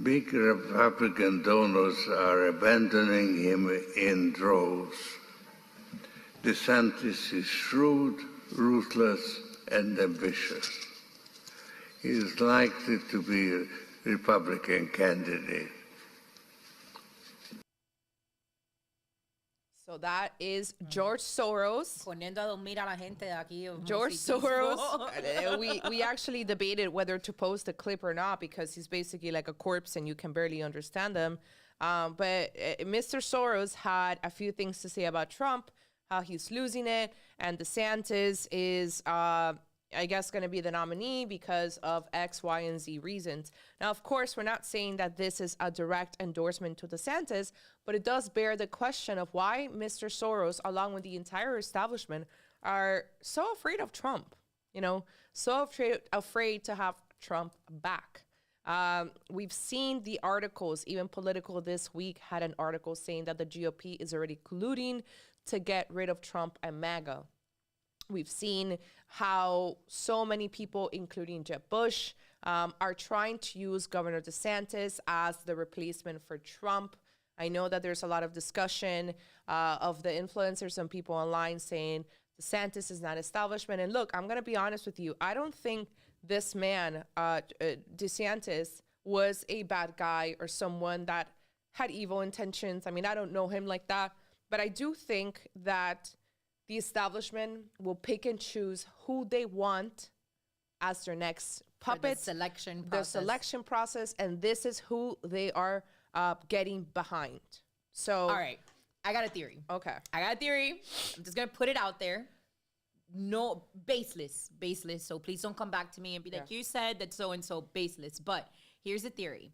Big Republican donors are abandoning him in droves. DeSantis is shrewd, ruthless, and ambitious. He is likely to be a Republican candidate. So that is George Soros. Poniendo a dormir a la gente de aquí. George Soros. We actually debated whether to post the clip or not because he's basically like a corpse and you can barely understand him. But Mr. Soros had a few things to say about Trump, how he's losing it, and DeSantis is, I guess, going to be the nominee because of X, Y, and Z reasons. Now, of course, we're not saying that this is a direct endorsement to DeSantis, but it does bear the question of why Mr. Soros, along with the entire establishment, are so afraid of Trump, so afraid to have Trump back. We've seen the articles, even Political this week had an article saying that the GOP is already colluding to get rid of Trump and MAGA. We've seen how so many people, including Jeb Bush, are trying to use Governor DeSantis as the replacement for Trump. I know that there's a lot of discussion of the influencers and people online saying DeSantis is not establishment. And look, I'm going to be honest with you. I don't think this man, DeSantis, was a bad guy or someone that had evil intentions. I mean, I don't know him like that. But I do think that the establishment will pick and choose who they want as their next puppets. The selection process. And this is who they are getting behind. So, all right, I got a theory. Okay. I got a theory. I'm just going to put it out there. No, baseless. So please don't come back to me and be like, you said that so-and-so, baseless. But here's the theory.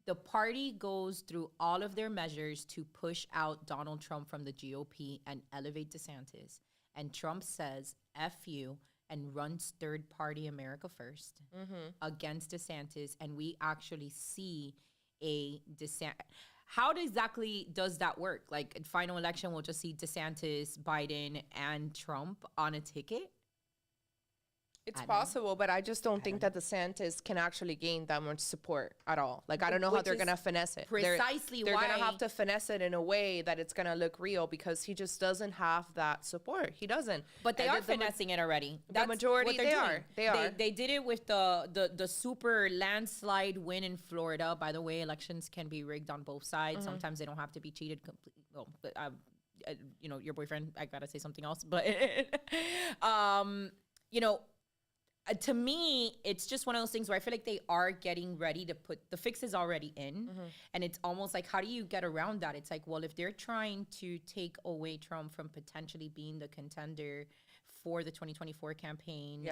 The party goes through all of their measures to push out Donald Trump from the GOP and elevate DeSantis. And Trump says, F you, and runs third party America first against DeSantis. And we actually see a DeSantis. How exactly does that work? Like, final election, we'll just see DeSantis, Biden, and Trump on a ticket? It's possible, but I just don't think that DeSantis can actually gain that much support at all. Like, I don't know how they're going to finesse it. Precisely they're why. They're going to have to finesse it in a way that it's going to look real because he just doesn't have that support. He doesn't. But they are finessing it already. The majority, they are. They did it with the super landslide win in Florida. By the way, elections can be rigged on both sides. Sometimes they don't have to be cheated completely. Well, but, your boyfriend, I got to say something else. But, to me, it's just one of those things where I feel like they are getting ready to put the fix is already in. And it's almost like, how do you get around that? It's like, well, if they're trying to take away Trump from potentially being the contender for the 2024 campaign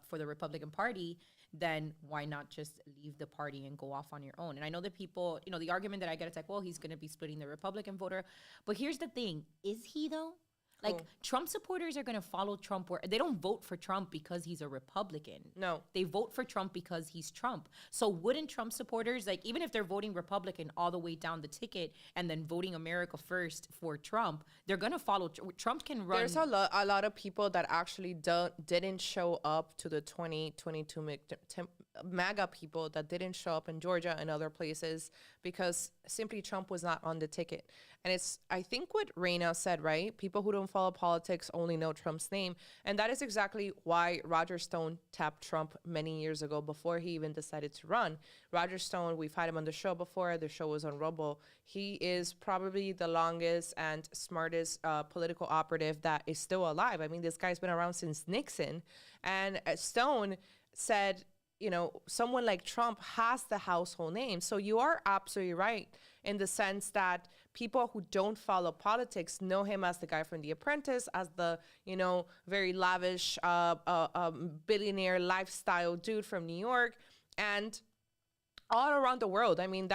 for the Republican Party, then why not just leave the party and go off on your own? And I know that people, the argument that I get, it's like, well, he's going to be splitting the Republican voter. But here's the thing. Is he, though? Like, Trump supporters are going to follow Trump. They don't vote for Trump because he's a Republican. No. They vote for Trump because he's Trump. So wouldn't Trump supporters, like, even if they're voting Republican all the way down the ticket and then voting America first for Trump, they're going to follow. Trump can run. There's a lot of people that actually didn't show up to the 2022 MAGA people that didn't show up in Georgia and other places because simply Trump was not on the ticket. And it's, I think what Reina said, right? People who don't follow politics only know Trump's name. And that is exactly why Roger Stone tapped Trump many years ago before he even decided to run. Roger Stone, we've had him on the show before. The show was on Rumble. He is probably the longest and smartest political operative that is still alive. I mean, this guy's been around since Nixon. And Stone said, someone like Trump has the household name. So you are absolutely right in the sense that people who don't follow politics know him as the guy from The Apprentice, as the, very lavish billionaire lifestyle dude from New York, and all around the world. I mean,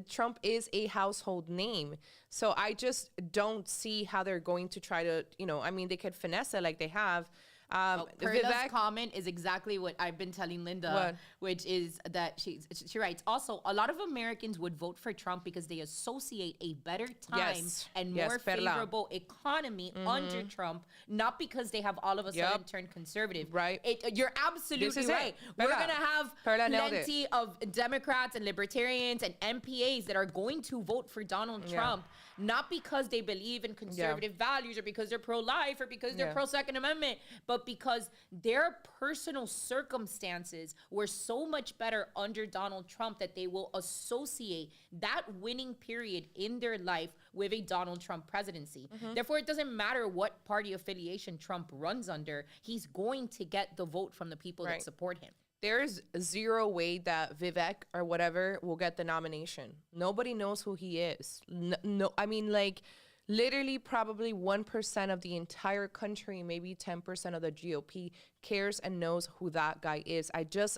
Trump is a household name. So I just don't see how they're going to try to, they could finesse it like they have. Perla's comment is exactly what I've been telling Linda, which is that she writes, also, a lot of Americans would vote for Trump because they associate a better time and more favorable economy under Trump, not because they have all of a sudden turned conservative. Right. You're absolutely right. We're going to have plenty of Democrats and libertarians and MPAs that are going to vote for Donald Trump, not because they believe in conservative values or because they're pro-life or because they're pro-Second Amendment, but because their personal circumstances were so much better under Donald Trump that they will associate that winning period in their life with a Donald Trump presidency. Therefore, it doesn't matter what party affiliation Trump runs under, he's going to get the vote from the people that support him. There's zero way that Vivek or whatever will get the nomination. Nobody knows who he is. No, I mean, like, literally probably 1% of the entire country, maybe 10% of the GOP cares and knows who that guy is. I just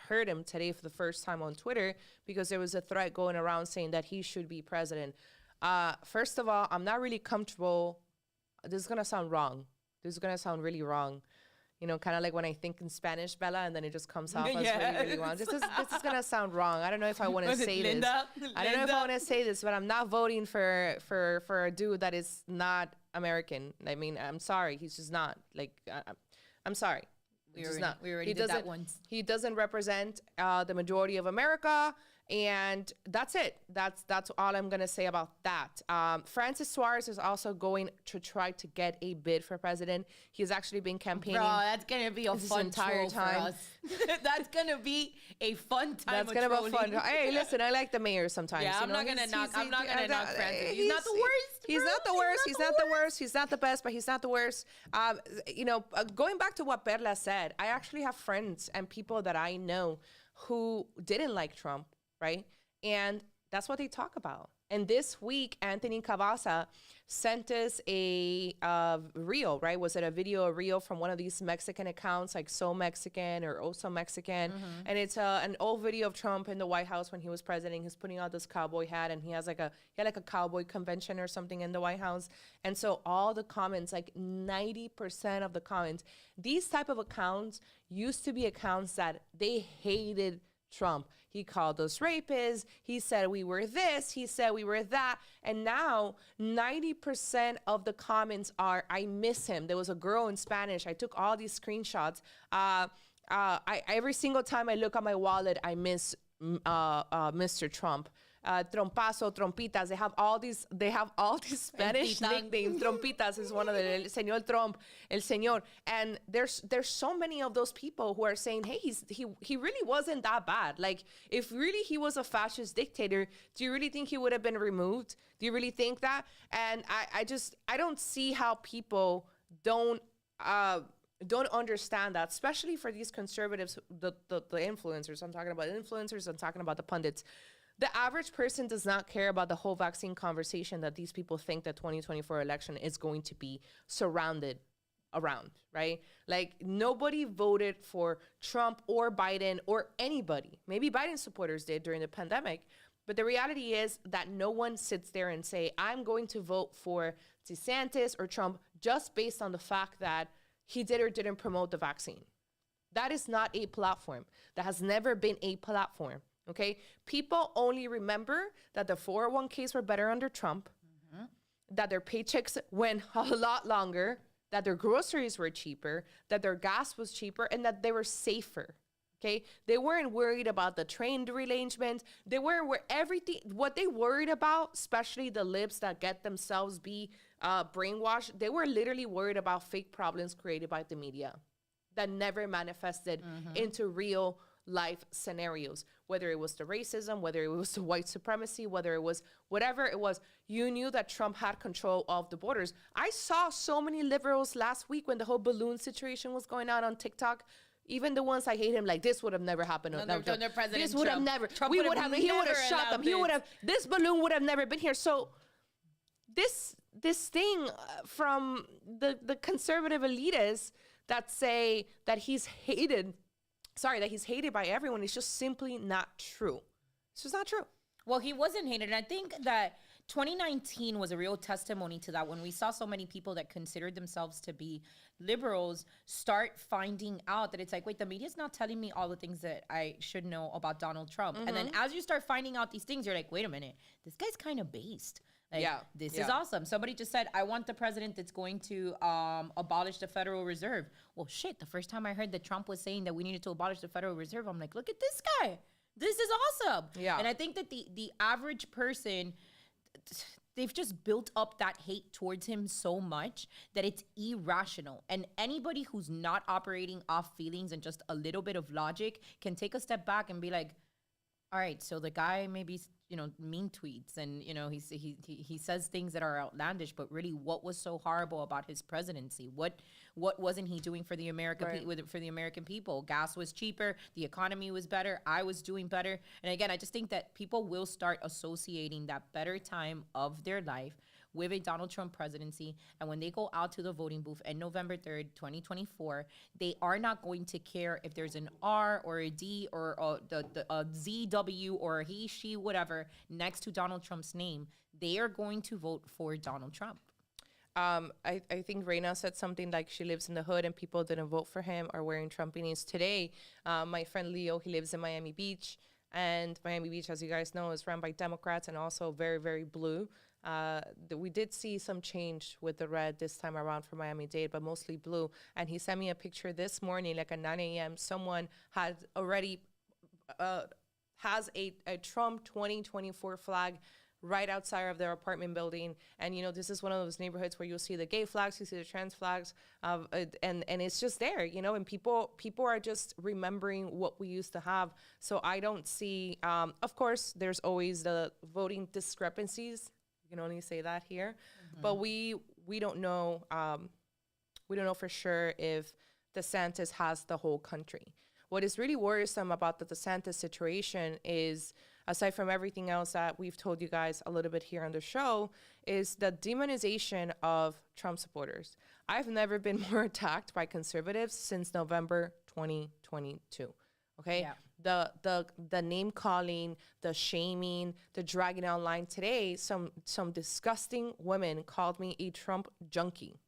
heard him today for the first time on Twitter because there was a thread going around saying that he should be president. First of all, I'm not really comfortable. This is going to sound wrong. This is going to sound really wrong. Kind of like when I think in Spanish, Bella, and then it just comes off as really, really wrong. This is going to sound wrong. I don't know if I want to say this. I don't know if I want to say this, but I'm not voting for a dude that is not American. I mean, I'm sorry. He's just not. Like, I'm sorry. We already did that once. He doesn't represent the majority of America. And that's it. That's all I'm going to say about that. Francis Suarez is also going to try to get a bid for president. He's actually been campaigning. Bro, that's going to be a fun entire time for us. That's going to be a fun time. That's going to be fun. Hey, listen, I like the mayor sometimes. Yeah, I'm not going to knock Francis. He's not the worst. He's not the worst. He's not the worst. He's not the best, but he's not the worst. Going back to what Perla said, I actually have friends and people that I know who didn't like Trump. Right? And that's what they talk about. And this week, Anthony Cavazza sent us a reel, right? Was it a reel from one of these Mexican accounts, like So Mexican or Also Mexican? And it's an old video of Trump in the White House when he was president. He's putting out this cowboy hat, and he had like a cowboy convention or something in the White House. And so all the comments, like 90% of the comments, these type of accounts used to be accounts that they hated Trump. He called us rapists. He said we were this. He said we were that. And now 90% of the comments are, I miss him. There was a girl in Spanish. I took all these screenshots. Every single time I look at my wallet, I miss Mr. Trump. Trompazo, Trompitas, they have all these Spanish nicknames. Trompitas is one of them. El Señor Trump, El Señor. And there's so many of those people who are saying, hey, he really wasn't that bad. Like, if really he was a fascist dictator, do you really think he would have been removed? Do you really think that? And I don't see how people don't don't understand that, especially for these conservatives, the influencers. I'm talking about influencers, I'm talking about the pundits. The average person does not care about the whole vaccine conversation that these people think the 2024 election is going to be surrounded around, right? Like, nobody voted for Trump or Biden or anybody. Maybe Biden supporters did during the pandemic, but the reality is that no one sits there and say, I'm going to vote for DeSantis or Trump just based on the fact that he did or didn't promote the vaccine. That is not a platform. That has never been a platform, okay? People only remember that the 401ks were better under Trump, that their paychecks went a lot longer, that their groceries were cheaper, that their gas was cheaper, and that they were safer, okay? They weren't worried about the train derangement. They weren't everything. What they worried about, especially the libs that get themselves be brainwashed, they were literally worried about fake problems created by the media that never manifested into real life scenarios, whether it was the racism, whether it was the white supremacy, whether it was whatever it was. You knew that Trump had control of the borders. I saw so many liberals last week when the whole balloon situation was going on TikTok. Even the ones I hate him, like, this would have never happened. This would have never. He would have shot them. He would have. This balloon would have never been here. So this thing from the conservative elitists that say that he's hated by everyone is just simply not true. It's just not true. Well, he wasn't hated. And I think that 2019 was a real testimony to that, when we saw so many people that considered themselves to be liberals start finding out that it's like, wait, the media's not telling me all the things that I should know about Donald Trump. And then as you start finding out these things, you're like, wait a minute, this guy's kind of based. Like, this is awesome. Somebody just said, I want the president that's going to abolish the Federal Reserve. Well, shit, the first time I heard that Trump was saying that we needed to abolish the Federal Reserve, I'm like, look at this guy. This is awesome. Yeah. And I think that the average person, they've just built up that hate towards him so much that it's irrational. And anybody who's not operating off feelings and just a little bit of logic can take a step back and be like, all right, so the guy maybe, mean tweets and, he says things that are outlandish, but really what was so horrible about his presidency? What wasn't he doing for the for the American people? Gas was cheaper. The economy was better. I was doing better. And again, I just think that people will start associating that better time of their life with a Donald Trump presidency. And when they go out to the voting booth on November 3rd, 2024, they are not going to care if there's an R or a D or a ZW or a he, she, whatever next to Donald Trump's name. They are going to vote for Donald Trump. I think Reina said something like she lives in the hood and people didn't vote for him or wearing Trump beanies today. My friend Leo, he lives in Miami Beach. And Miami Beach, as you guys know, is run by Democrats and also very, very blue. We did see some change with the red this time around for Miami-Dade, but mostly blue. And he sent me a picture this morning, like at 9 a.m. Someone had already has a Trump 2024 flag right outside of their apartment building. And, this is one of those neighborhoods where you'll see the gay flags, you see the trans flags, and it's just there, and people are just remembering what we used to have. So I don't see, of course, there's always the voting discrepancies. You can only say that here, but we don't know. We don't know for sure if DeSantis has the whole country. What is really worrisome about the DeSantis situation is, aside from everything else that we've told you guys a little bit here on the show, is the demonization of Trump supporters. I've never been more attacked by conservatives since November 2022. Okay. Yeah. The name calling, the shaming, the dragging online. Today, some disgusting women called me a Trump junkie.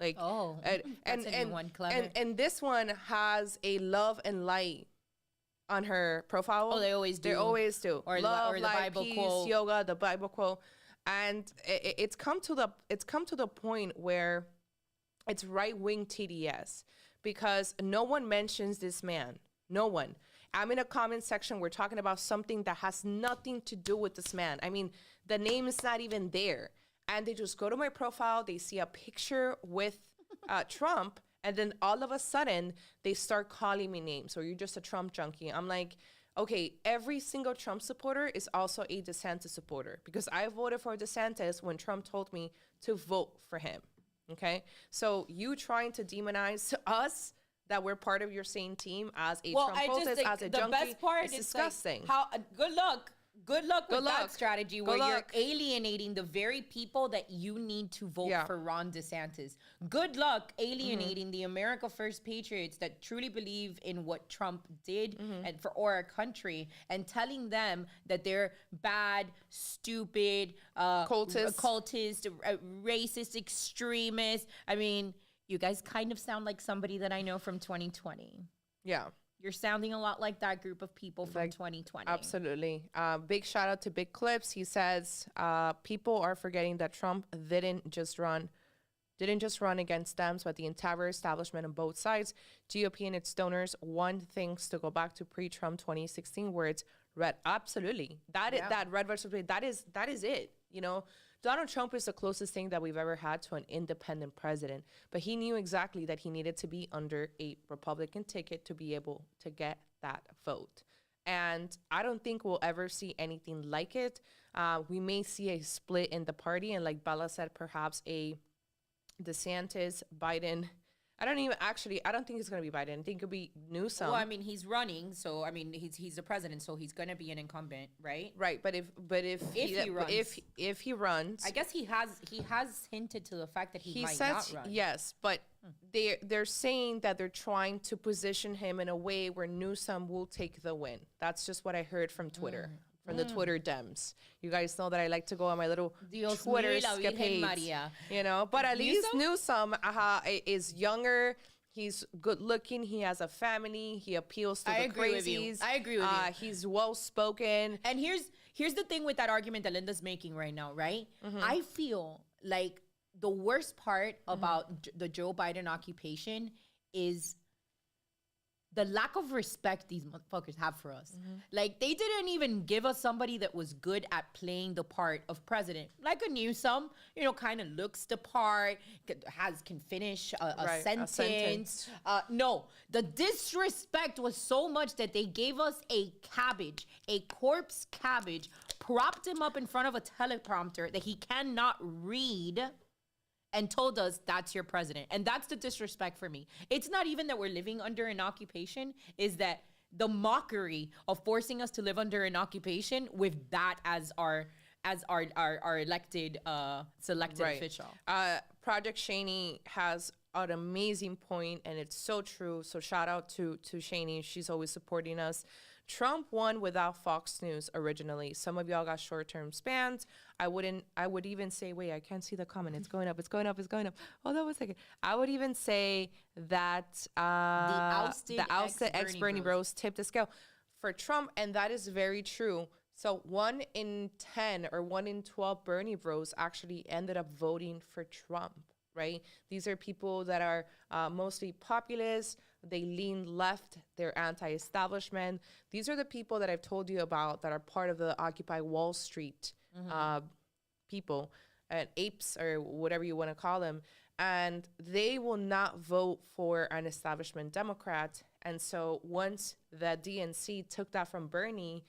Like, and this one has a love and light on her profile. Oh, they always do. They always do. Or love, the light, Bible peace, quote. Yoga, the Bible quote. And it's come to the point where it's right-wing TDS, because no one mentions this man. No one. I'm in a comment section. We're talking about something that has nothing to do with this man. I mean, the name is not even there. And they just go to my profile. They see a picture with Trump. And then all of a sudden, they start calling me names. Or you're just a Trump junkie. I'm like, okay, every single Trump supporter is also a DeSantis supporter. Because I voted for DeSantis when Trump told me to vote for him. Okay, so you trying to demonize us that we're part of your same team as a Well, Trump I just protest, think as a the junkie, best part is is disgusting. Like how good luck. Good luck with that luck. strategy Good where luck. you're alienating the very people that you need to vote Yeah. for Ron DeSantis. Good luck alienating the America First patriots that truly believe in what Trump did and for our country, and telling them that they're bad, stupid, cultist, racist, extremist. I mean, you guys kind of sound like somebody that I know from 2020. Yeah. You're sounding a lot like that group of people from Like, 2020. Absolutely. Big shout out to Big Clips. He says people are forgetting that Trump didn't just run against them, but the entire establishment on both sides. GOP and its donors want things to go back to pre-Trump 2016, where it's red. Absolutely, that red versus red. That is it. You know, Donald Trump is the closest thing that we've ever had to an independent president, but he knew exactly that he needed to be under a Republican ticket to be able to get that vote. And I don't think we'll ever see anything like it. We may see a split in the party, and like Bella said, perhaps a DeSantis, Biden. I don't think it's going to be Biden. I think it'll be Newsom. Well, I mean, he's running, so I mean, he's the president, so he's going to be an incumbent, right? Right, but if he runs, I guess he has hinted to the fact that he might says not run. yes, but they're saying that they're trying to position him in a way where Newsom will take the win. That's just what I heard from Twitter. From the Twitter Dems. You guys know that I like to go on my little Dios Twitter mío, la Virgen escapades, María. you know. But at least Newsom is younger. He's good looking. He has a family. He appeals to the crazies. I agree with you. He's well spoken. And here's the thing with that argument that Linda's making right now, right? I feel like the worst part about the Joe Biden occupation is the lack of respect these motherfuckers have for us. Like, they didn't even give us somebody that was good at playing the part of president. Like a Newsom, you know, kind of looks the part, can finish a sentence. No, the disrespect was so much that they gave us a corpse cabbage, propped him up in front of a teleprompter that he cannot read, and told us that's your president. And that's the disrespect for me. It's not even that we're living under an occupation, is that the mockery of forcing us to live under an occupation with that as our elected selected official. Project Shaney has an amazing point, and it's so true. So shout out to Shaney. She's always supporting us. Trump won without Fox News originally. Some of y'all got short-term spans. I would even say, wait, I can't see the comment. It's going up. Hold on a second. I would even say that the ousted ex-Bernie bros tipped the scale for Trump, and that is very true. So 1 in 10 or 1 in 12 Bernie bros actually ended up voting for Trump, right? These are people that are mostly populist. They lean left. They're anti-establishment. These are the people that I've told you about that are part of the Occupy Wall Street people, and apes or whatever you want to call them. And they will not vote for an establishment Democrat. And so once the DNC took that from Bernie,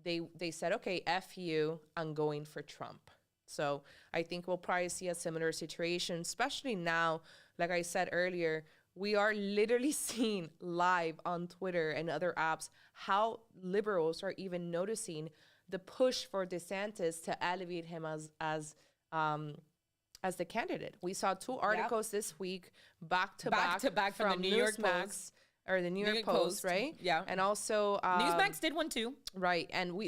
they said, okay, F you, I'm going for Trump. So I think we'll probably see a similar situation, especially now. Like I said earlier, we are literally seeing live on Twitter and other apps how liberals are even noticing the push for DeSantis to elevate him as the candidate. We saw 2 articles this week, back to back from the New York Post or the New York Post, right? Yeah, and also Newsmax did one too, right? And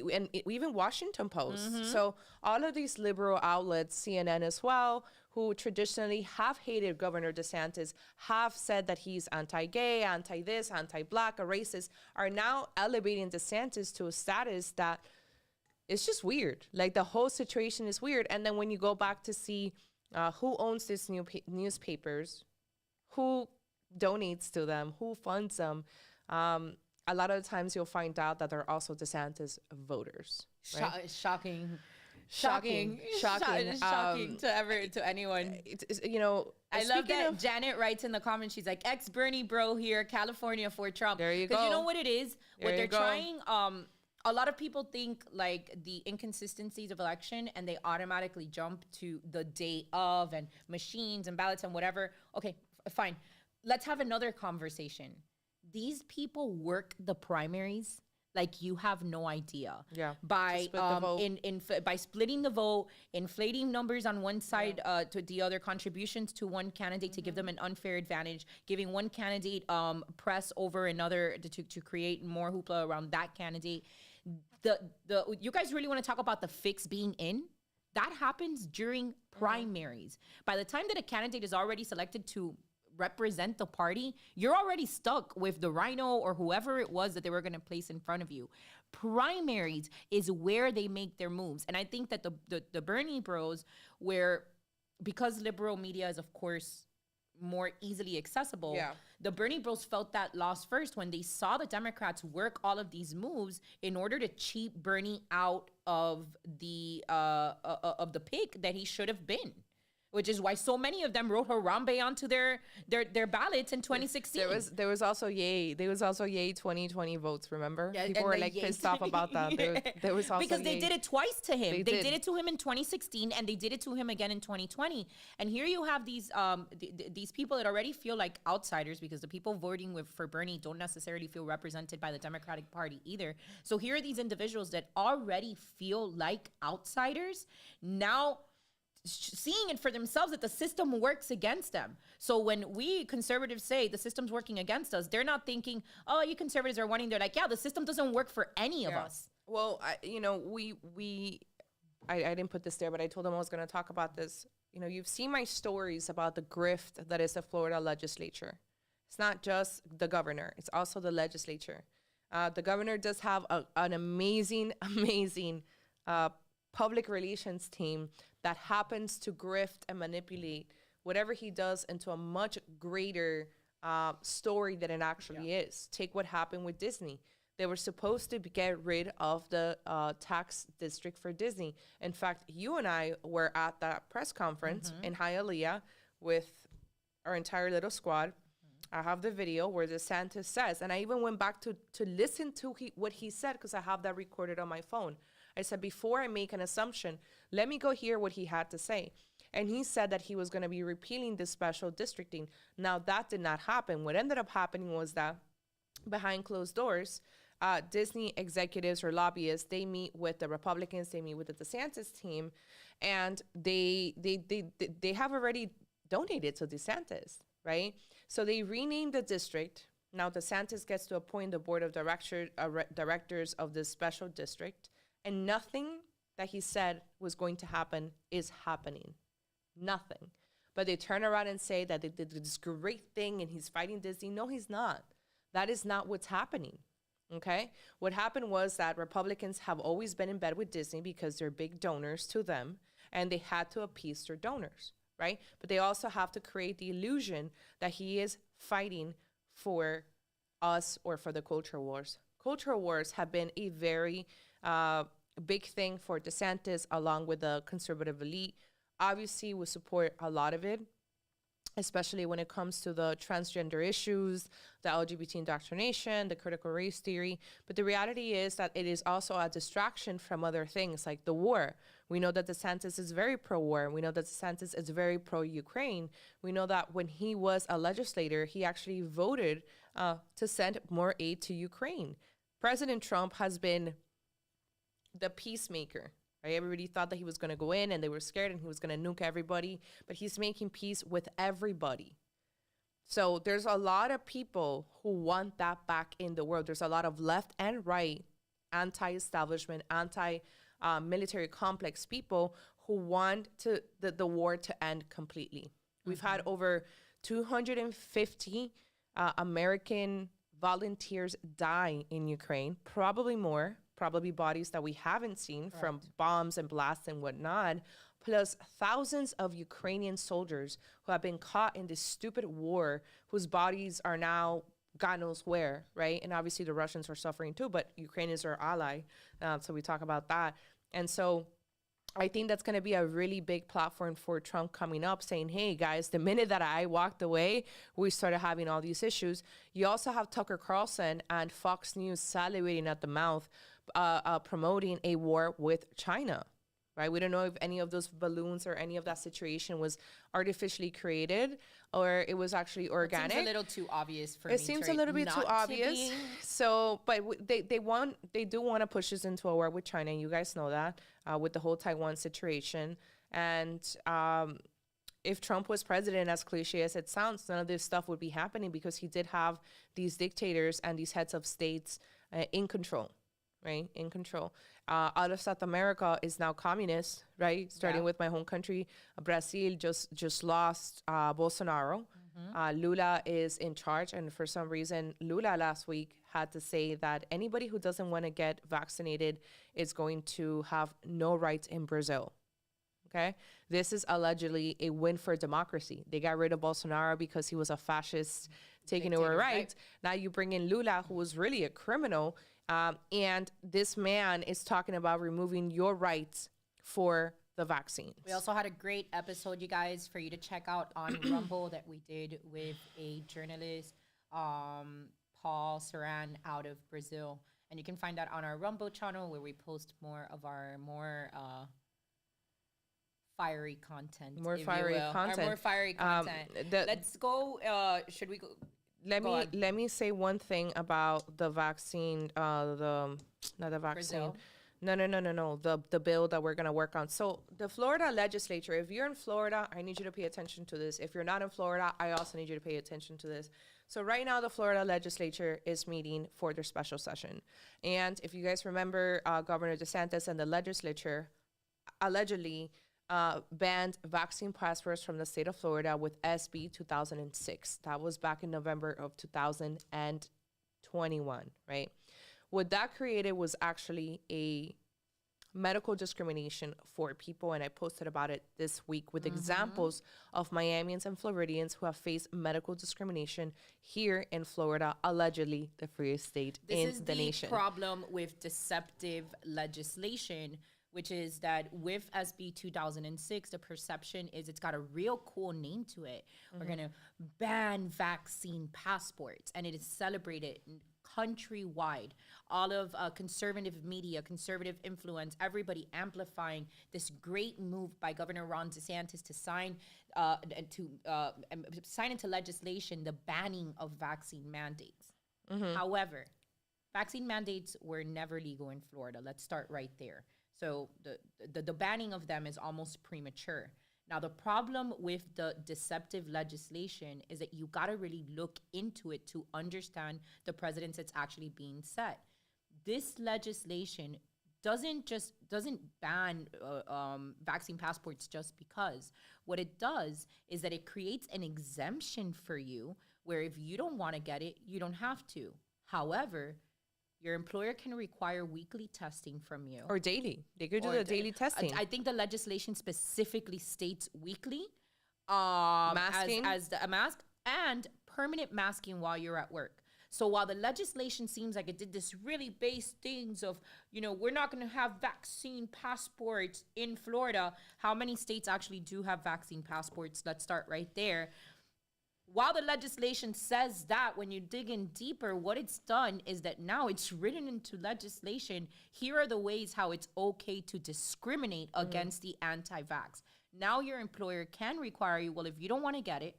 even Washington Post. So all of these liberal outlets, CNN as well, who traditionally have hated Governor DeSantis, have said that he's anti-gay, anti-this, anti-black, a racist, are now elevating DeSantis to a status that it's just weird. Like, the whole situation is weird. And then when you go back to see who owns these newspapers, who donates to them, who funds them, a lot of the times you'll find out that they're also DeSantis voters. Right? Shocking to anyone. It's, you know, I love that Janet writes in the comments, she's like, ex-Bernie bro here, California for Trump. There you go. Because you know what it is? What they're trying, a lot of people think like the inconsistencies of election and they automatically jump to the day of and machines and ballots and whatever. Okay, fine. Let's have another conversation. These people work the primaries like you have no idea. Yeah. By split the vote. by splitting the vote, inflating numbers on one side to the other, contributions to one candidate to give them an unfair advantage, giving one candidate press over another to create more hoopla around that candidate. You guys really want to talk about the fix being in? That happens during primaries. By the time that a candidate is already selected to represent the party, you're already stuck with the rhino or whoever it was that they were going to place in front of you. Primaries is where they make their moves. And I think that the Bernie bros, where because liberal media is, of course, more easily accessible, the Bernie bros felt that loss first when they saw the Democrats work all of these moves in order to cheat Bernie out of the pick that he should have been. Which is why so many of them wrote Harambe onto their ballots in 2016. There was also yay 2020 votes, remember? Yeah, people were like pissed off about that. There was also because they yay. did it twice to him. They They did. did it to him in 2016 and they did it to him again in 2020. And here you have these people that already feel like outsiders because the people voting for Bernie don't necessarily feel represented by the Democratic Party either. So here are these individuals that already feel like outsiders now seeing it for themselves that the system works against them. So when we conservatives say the system's working against us, they're not thinking, oh, you conservatives are wanting. They're like, yeah, the system doesn't work for any of us. Well, I didn't put this there, but I told them I was going to talk about this. You know, you've seen my stories about the grift that is the Florida legislature. It's not just the governor. It's also the legislature. The governor does have an amazing public relations team that happens to grift and manipulate whatever he does into a much greater story than it actually is. Take what happened with Disney. They were supposed to get rid of the tax district for Disney. In fact, you and I were at that press conference in Hialeah with our entire little squad. I have the video where DeSantis says, and I even went back to listen to what he said because I have that recorded on my phone. I said, before I make an assumption, let me go hear what he had to say. And he said that he was going to be repealing this special districting. Now, that did not happen. What ended up happening was that behind closed doors, Disney executives or lobbyists, they meet with the Republicans, they meet with the DeSantis team, and they have already donated to DeSantis, right? So they renamed the district. Now DeSantis gets to appoint the board of directors of this special district. And nothing that he said was going to happen is happening. Nothing. But they turn around and say that they did this great thing and he's fighting Disney. No, he's not. That is not what's happening. Okay? What happened was that Republicans have always been in bed with Disney because they're big donors to them and they had to appease their donors, right? But they also have to create the illusion that he is fighting for us or for the culture wars. Culture wars have been a very big thing for DeSantis along with the conservative elite. Obviously, we support a lot of it, especially when it comes to the transgender issues, the LGBT indoctrination, the critical race theory. But the reality is that it is also a distraction from other things like the war. We know that DeSantis is very pro-war. We know that DeSantis is very pro-Ukraine. We know that when he was a legislator, he actually voted to send more aid to Ukraine. President Trump has been the peacemaker, right? Everybody thought that he was going to go in and they were scared and he was going to nuke everybody, but he's making peace with everybody. So there's a lot of people who want that back in the world. There's a lot of left and right, anti-establishment, anti-military complex people who want the war to end completely. We've had over 250 American volunteers die in Ukraine, probably more, probably bodies that we haven't seen from bombs and blasts and whatnot, plus thousands of Ukrainian soldiers who have been caught in this stupid war, whose bodies are now God knows where, right? And obviously the Russians are suffering too, but Ukraine is our ally. So we talk about that. And so I think that's going to be a really big platform for Trump coming up, saying, hey, guys, the minute that I walked away, we started having all these issues. You also have Tucker Carlson and Fox News salivating at the mouth promoting a war with China, right? We don't know if any of those balloons or any of that situation was artificially created or it was actually organic. It seems a little too obvious for me. It seems a little bit too obvious. So, but they do want to push us into a war with China. And you guys know that with the whole Taiwan situation. And if Trump was president, as cliche as it sounds, none of this stuff would be happening because he did have these dictators and these heads of states in control, right? In control. Out of South America is now communist, right? Starting with my home country. Brazil just lost Bolsonaro. Lula is in charge. And for some reason, Lula last week had to say that anybody who doesn't want to get vaccinated is going to have no rights in Brazil. Okay, this is allegedly a win for democracy. They got rid of Bolsonaro because he was a fascist taking over rights. Now you bring in Lula, who was really a criminal, and this man is talking about removing your rights for the vaccines. We also had a great episode, you guys, for you to check out on Rumble that we did with a journalist, Paul Saran, out of Brazil. And you can find that on our Rumble channel where we post more of our fiery content. More fiery content. Let's go. Should we go? Let me say one thing about the vaccine. Not the vaccine. Brazil. No. The bill that we're gonna work on. So the Florida legislature. If you're in Florida, I need you to pay attention to this. If you're not in Florida, I also need you to pay attention to this. So right now, the Florida legislature is meeting for their special session. And if you guys remember, Governor DeSantis and the legislature allegedly banned vaccine passports from the state of Florida with SB 2006. That was back in November of 2021, right? What that created was actually a medical discrimination for people, and I posted about it this week with examples of Miamians and Floridians who have faced medical discrimination here in Florida, allegedly the freest state in the nation. This is the problem with deceptive legislation, which is that with SB 2006, the perception is it's got a real cool name to it. We're going to ban vaccine passports, and it is celebrated countrywide. All of conservative media, conservative influence, everybody amplifying this great move by Governor Ron DeSantis to sign into legislation the banning of vaccine mandates. However, vaccine mandates were never legal in Florida. Let's start right there. So the banning of them is almost premature. Now, the problem with the deceptive legislation is that you got to really look into it to understand the precedents that's actually being set. This legislation doesn't ban vaccine passports just because. What it does is that it creates an exemption for you where if you don't want to get it, you don't have to. However, your employer can require weekly testing from you. Or daily. They could do the daily testing. I think the legislation specifically states weekly. Masking. As a mask and permanent masking while you're at work. So while the legislation seems like it did this really base things of, we're not going to have vaccine passports in Florida. How many states actually do have vaccine passports? Let's start right there. While the legislation says that, when you dig in deeper, what it's done is that now it's written into legislation. Here are the ways how it's okay to discriminate against the anti-vax. Now your employer can require you, well, if you don't want to get it,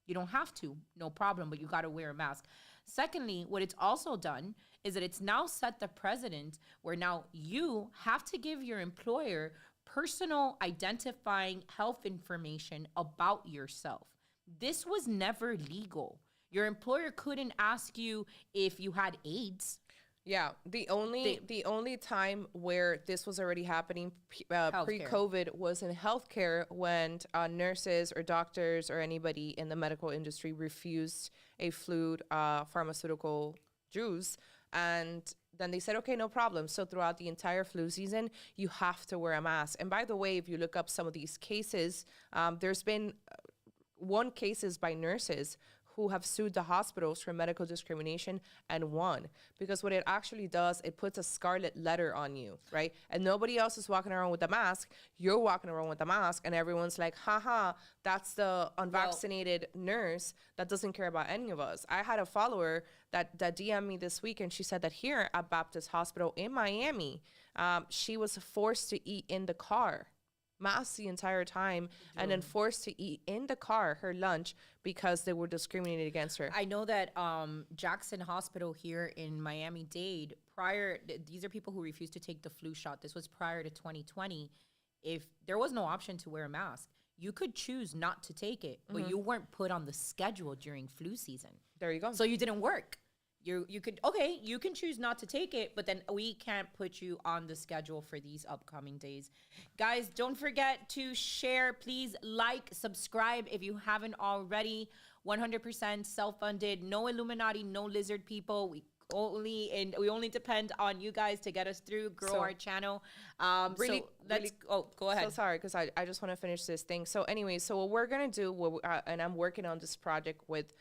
you don't have to, no problem, but you got to wear a mask. Secondly, what it's also done is that it's now set the precedent where now you have to give your employer personal identifying health information about yourself. This was never legal. Your employer couldn't ask you if you had AIDS. Yeah, the only time where this was already happening pre-COVID was in healthcare when nurses or doctors or anybody in the medical industry refused a fluid pharmaceutical juice, and then they said, okay, no problem. So throughout the entire flu season, you have to wear a mask. And by the way, if you look up some of these cases, there's been one cases by nurses who have sued the hospitals for medical discrimination and won. Because what it actually does, it puts a scarlet letter on you, right? And nobody else is walking around with a mask. You're walking around with a mask, and everyone's like, haha, that's the unvaccinated nurse that doesn't care about any of us. I had a follower that DM'd me this week, and she said that here at Baptist Hospital in Miami, she was forced to eat in the car, masked the entire time, and then forced to eat in the car her lunch because they were discriminated against her. I know that Jackson Hospital here in Miami-Dade, these are people who refused to take the flu shot. This was prior to 2020. If there was no option to wear a mask, you could choose not to take it, but you weren't put on the schedule during flu season. There you go. So you didn't work. You can choose not to take it, but then we can't put you on the schedule for these upcoming days. Guys, don't forget to share. Please like, subscribe if you haven't already. 100% self-funded, no Illuminati, no lizard people. We only depend on you guys to get us through, grow our channel. Go ahead. So sorry, because I just want to finish this thing. So anyway, so what we're going to do, and I'm working on this project with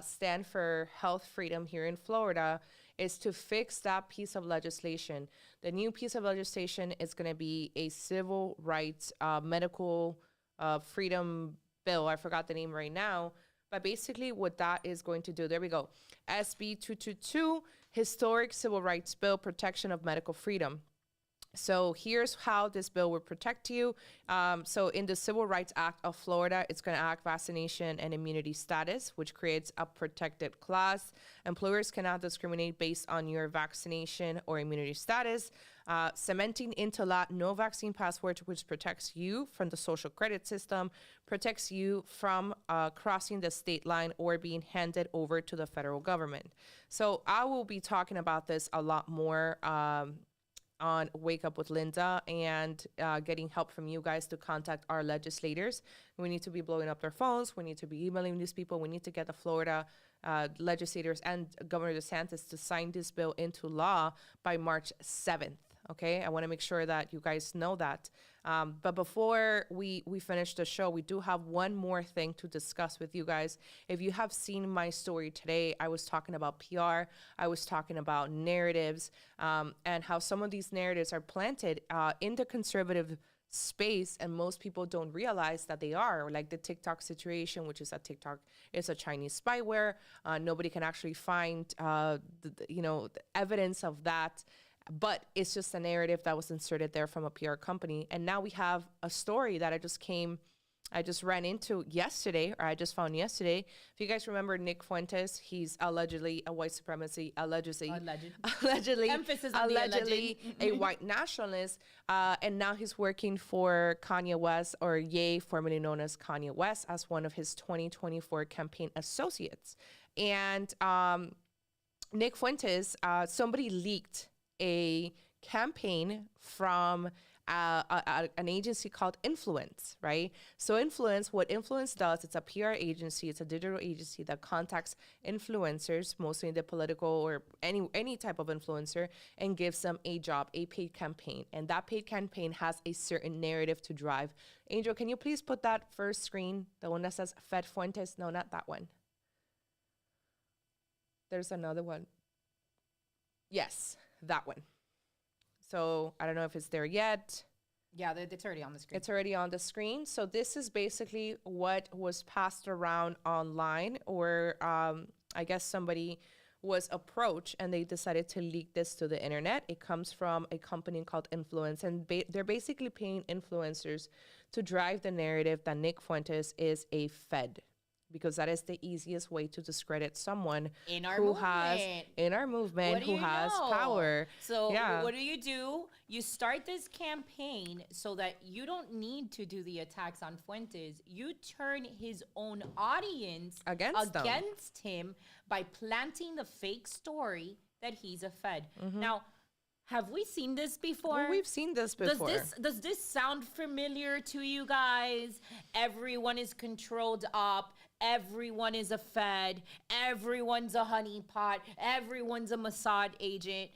Stand for Health Freedom here in Florida, is to fix that piece of legislation. The new piece of legislation is going to be a civil rights medical freedom bill. I forgot the name right now. But basically what that is going to do, there we go. SB 222, Historic Civil Rights Bill, Protection of Medical Freedom. So here's how this bill will protect you. So in the Civil Rights Act of Florida, it's going to act vaccination and immunity status, which creates a protected class. Employers cannot discriminate based on your vaccination or immunity status. Cementing into law no vaccine passport, which protects you from the social credit system, protects you from crossing the state line or being handed over to the federal government. So I will be talking about this a lot more on Wake Up with Linda, and getting help from you guys to contact our legislators. We need to be blowing up their phones. We need to be emailing these people. We need to get the Florida legislators and Governor DeSantis to sign this bill into law by March 7th. Okay, I want to make sure that you guys know that. But before we finish the show, we do have one more thing to discuss with you guys. If you have seen my story today, I was talking about PR. I was talking about narratives, and how some of these narratives are planted in the conservative space, and most people don't realize that they are, like the TikTok situation, which is that TikTok is a Chinese spyware. Nobody can actually find the evidence of that. But it's just a narrative that was inserted there from a PR company. And now we have a story that I just ran into yesterday, or I just found yesterday. If you guys remember Nick Fuentes, he's allegedly a white supremacy, allegedly Emphasis on allegedly a white nationalist. And now he's working for Kanye West, or Ye, formerly known as Kanye West, as one of his 2024 campaign associates. And Nick Fuentes, somebody leaked a campaign from an agency called Influence, right? So what Influence does, it's a PR agency, it's a digital agency that contacts influencers, mostly the political or any type of influencer, and gives them a job, a paid campaign. And that paid campaign has a certain narrative to drive. Angel, can you please put that first screen, the one that says Fed Fuentes? No, not that one. There's another one. Yes, that one. So I don't know if it's there yet. Yeah, it's already on the screen. It's already on the screen. So this is basically what was passed around online, or I guess somebody was approached and they decided to leak this to the internet. It comes from a company called Influence, and they're basically paying influencers to drive the narrative that Nick Fuentes is a Fed, because that is the easiest way to discredit someone in our who movement. has power. So what do? You start this campaign so that you don't need to do the attacks on Fuentes. You turn his own audience against him by planting the fake story that he's a Fed. Now, have we seen this before? Well, we've seen this before. Does this sound familiar to you guys? Everyone is controlled up. Everyone is a Fed. Everyone's a honeypot. Everyone's a Mossad agent.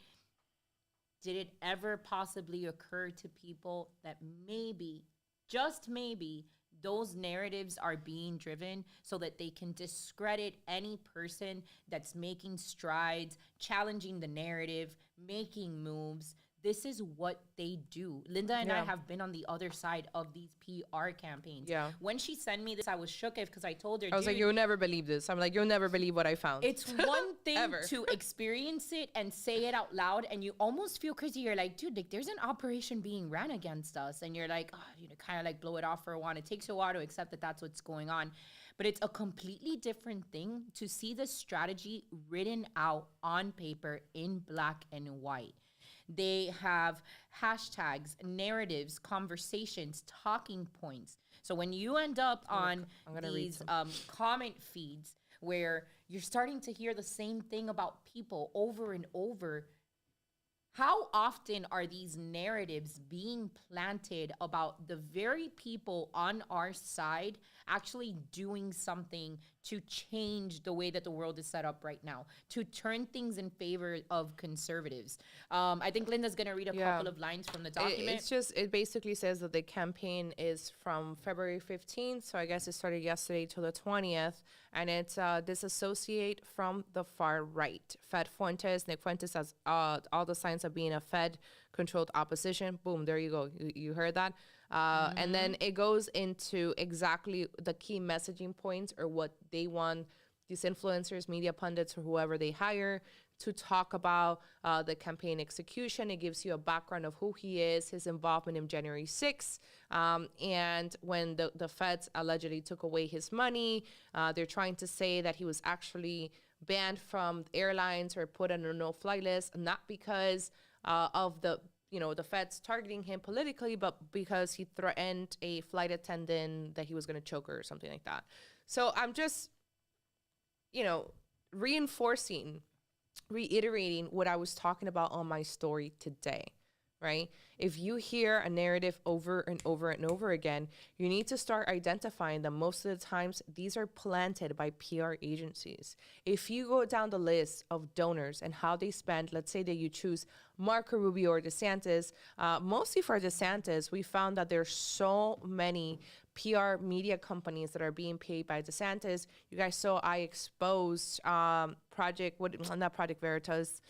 Did it ever possibly occur to people that maybe, just maybe, those narratives are being driven so that they can discredit any person that's making strides, challenging the narrative, making moves. This is what they do. Linda and I have been on the other side of these PR campaigns. Yeah. When she sent me this, I was shook because I told her, I was like, you'll never believe this. I'm like, you'll never believe what I found. it's one thing Ever. to experience it and say it out loud, and you almost feel crazy. You're like, dude, like there's an operation being ran against us, and you're like, kind of like blow it off for a while. It takes you a while to accept that that's what's going on. But it's a completely different thing to see the strategy written out on paper in black and white. They have hashtags, narratives, conversations, talking points. So when you end up on these comment feeds where you're starting to hear the same thing about people over and over, how often are these narratives being planted about the very people on our side actually doing something to change the way that the world is set up right now, to turn things in favor of conservatives? I think Linda's going to read a couple of lines from the document. It basically says that the campaign is from February 15th. So I guess it started yesterday till the 20th. And it's disassociate from the far right. Nick Fuentes has all the signs of being a Fed-controlled opposition. Boom, there you go. You heard that? And then it goes into exactly the key messaging points or what they want these influencers, media pundits, or whoever they hire to talk about the campaign execution. It gives you a background of who he is, his involvement in January 6th, and when the feds allegedly took away his money. They're trying to say that he was actually banned from airlines or put on a no-fly list, not because of the feds targeting him politically, but because he threatened a flight attendant that he was going to choke her or something like that. So I'm just, reiterating what I was talking about on my story today, right? If you hear a narrative over and over and over again, you need to start identifying that most of the times these are planted by PR agencies. If you go down the list of donors and how they spend, let's say that you choose Marco Rubio or DeSantis, mostly for DeSantis, we found that there's so many PR media companies that are being paid by DeSantis. You guys saw I exposed Project Wiretaps,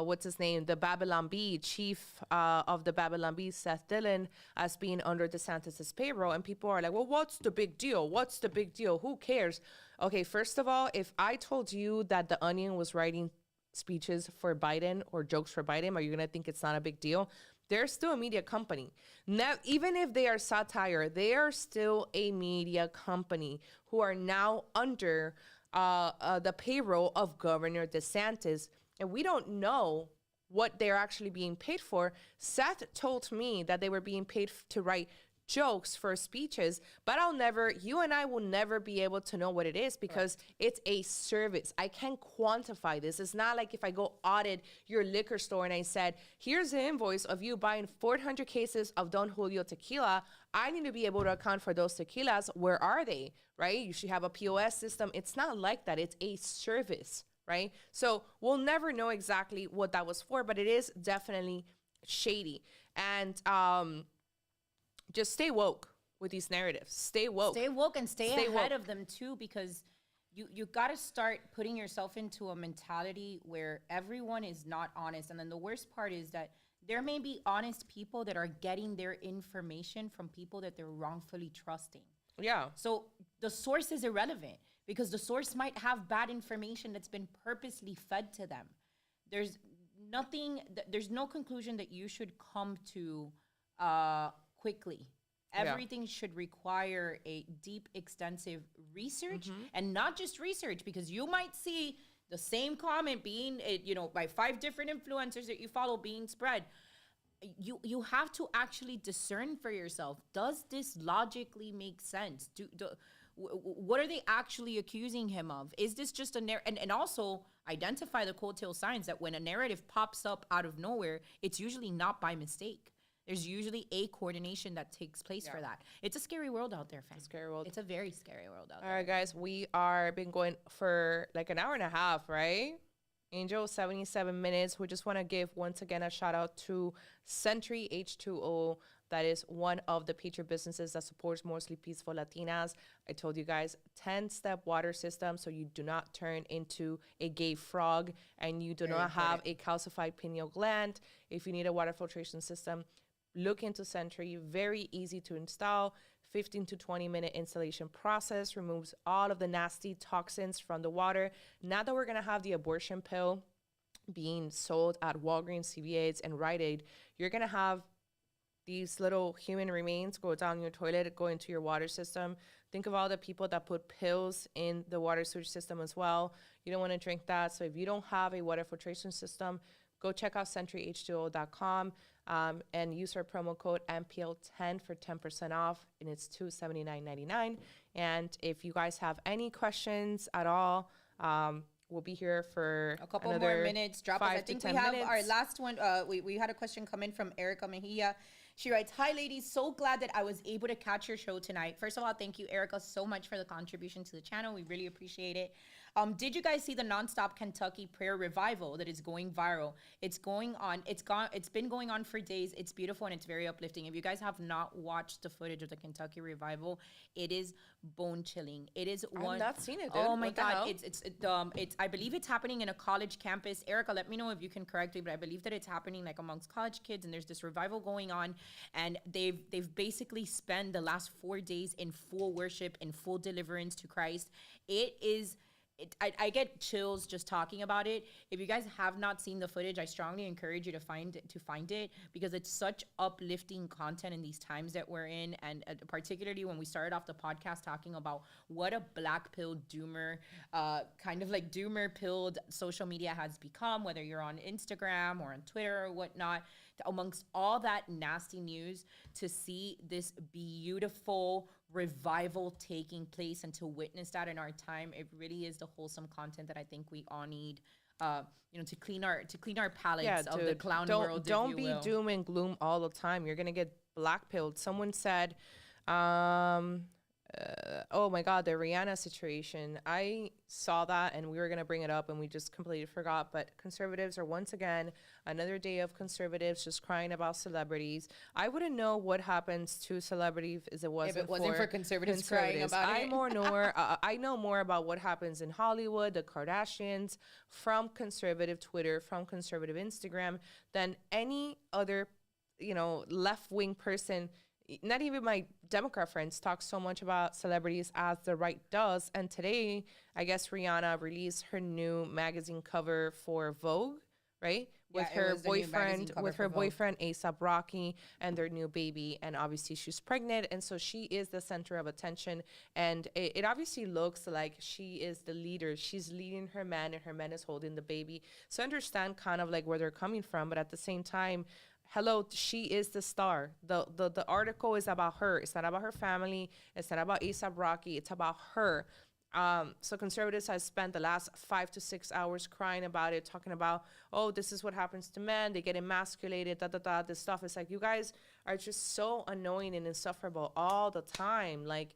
what's his name? The Babylon Bee, chief of the Babylon Bee, Seth Dillon, as being under DeSantis' payroll. And people are like, well, what's the big deal? What's the big deal? Who cares? Okay, first of all, if I told you that The Onion was writing speeches for Biden or jokes for Biden, are you going to think it's not a big deal? They're still a media company. Now, even if they are satire, they are still a media company who are now under the payroll of Governor DeSantis. And we don't know what they're actually being paid for. Seth told me that they were being paid to write jokes for speeches, but you and I will never be able to know what it is because it's a service. I can't quantify this. It's not like if I go audit your liquor store and I said, here's the invoice of you buying 400 cases of Don Julio tequila. I need to be able to account for those tequilas. Where are they, right? You should have a POS system. It's not like that. It's a service, right? So we'll never know exactly what that was for, but it is definitely shady. And just stay woke with these narratives. Stay woke. Stay woke and stay ahead woke. of them too, because you got to start putting yourself into a mentality where everyone is not honest. And then the worst part is that there may be honest people that are getting their information from people that they're wrongfully trusting. Yeah. So the source is irrelevant because the source might have bad information that's been purposely fed to them. There's no conclusion that you should come to quickly. Everything should require a deep, extensive research, and not just research, because you might see the same comment being, by 5 different influencers that you follow being spread. You have to actually discern for yourself. Does this logically make sense? What are they actually accusing him of? Is this just a narrative? And also identify the coattail signs that when a narrative pops up out of nowhere, it's usually not by mistake. There's usually a coordination that takes place for that. It's a scary world out there, fam. It's a scary world. It's a very scary world out there. All right, guys, we are been going for like an hour and a half, right? Angel, 77 minutes. We just want to give once again a shout out to Sentry H2O, That is one of the Patriot businesses that supports mostly peaceful Latinas. I told you guys, 10-step water system so you do not turn into a gay frog and you do not have a calcified pineal gland. If you need a water filtration system, look into Sentry. Very easy to install. 15 to 20 minute installation process, removes all of the nasty toxins from the water. Now that we're going to have the abortion pill being sold at Walgreens, CVS, and Rite Aid, you're going to have these little human remains go down your toilet, go into your water system. Think of all the people that put pills in the water sewage system as well. You don't want to drink that. So if you don't have a water filtration system, go check out sentryh2o.com and use our promo code MPL10 for 10% off, and it's $279.99. And if you guys have any questions at all, we'll be here for a couple more minutes. Drop us. I think we have our last one. We had a question come in from Erica Mejia. She writes, "Hi, ladies. So glad that I was able to catch your show tonight. First of all, thank you, Erica, so much for the contribution to the channel. We really appreciate it. Did you guys see the Nonstop Kentucky Prayer Revival that is going viral? It's going on. It's been going on for days. It's beautiful and it's very uplifting. If you guys have not watched the footage of the Kentucky Revival, it is bone chilling. It is one. I've not seen it, dude. Oh my What the God! hell? It's. I believe it's happening in a college campus. Erica, let me know if you can correct me, but I believe that it's happening like amongst college kids, and there's this revival going on, and they've basically spent the last 4 days in full worship, in full deliverance to Christ. It is. I get chills just talking about it. If you guys have not seen the footage, I strongly encourage you to find it because it's such uplifting content in these times that we're in, and particularly when we started off the podcast talking about what a black pill doomer, kind of like doomer pilled social media has become, whether you're on Instagram or on Twitter or whatnot. Amongst all that nasty news, to see this beautiful revival taking place and to witness that in our time, it really is the wholesome content that I think we all need, to clean our palates of the clown world. Don't be doom and gloom all the time. You're gonna get blackpilled. Someone said, oh my God, the Rihanna situation. I saw that and we were going to bring it up and we just completely forgot. But conservatives are once again, another day of conservatives just crying about celebrities. I wouldn't know what happens to celebrities if it wasn't for conservatives crying about it. I know more about what happens in Hollywood, the Kardashians, from conservative Twitter, from conservative Instagram, than any other, left-wing person. Not even my Democrat friends talk so much about celebrities as the right does. And today, I guess Rihanna released her new magazine cover for Vogue, right? With her boyfriend, A$AP Rocky, and their new baby. And obviously she's pregnant. And so she is the center of attention. And it obviously looks like she is the leader. She's leading her man and her man is holding the baby. So I understand kind of like where they're coming from. But at the same time, hello, she is the star. The article is about her. It's not about her family. It's not about A$AP Rocky. It's about her. So conservatives have spent the last 5 to 6 hours crying about it, talking about, oh, this is what happens to men. They get emasculated, This stuff. It's like, you guys are just so annoying and insufferable all the time. Like,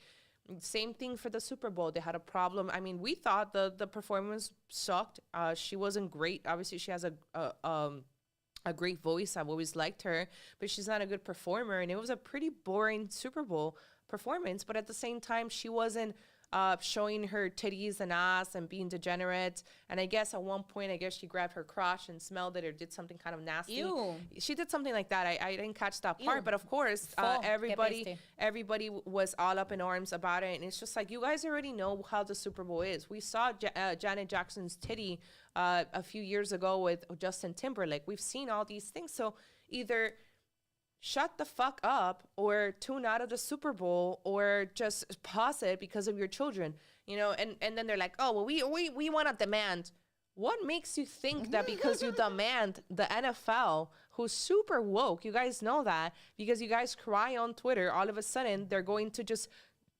same thing for the Super Bowl. They had a problem. I mean, we thought the performance sucked. She wasn't great. Obviously, she has a great voice. I've always liked her, but she's not a good performer. And it was a pretty boring Super Bowl performance. But at the same time, she wasn't showing her titties and ass and being degenerate. And I guess at one point, she grabbed her crotch and smelled it or did something kind of nasty. Ew. She did something like that. I didn't catch that part. Ew. But of course, everybody was all up in arms about it. And it's just like, you guys already know how the Super Bowl is. We saw Janet Jackson's titty a few years ago with Justin Timberlake. We've seen all these things. So either shut the fuck up or tune out of the Super Bowl or just pause it because of your children, and then they're like, oh, well, we want to demand. What makes you think that because you demand the NFL, who's super woke, you guys know that, because you guys cry on Twitter, all of a sudden they're going to just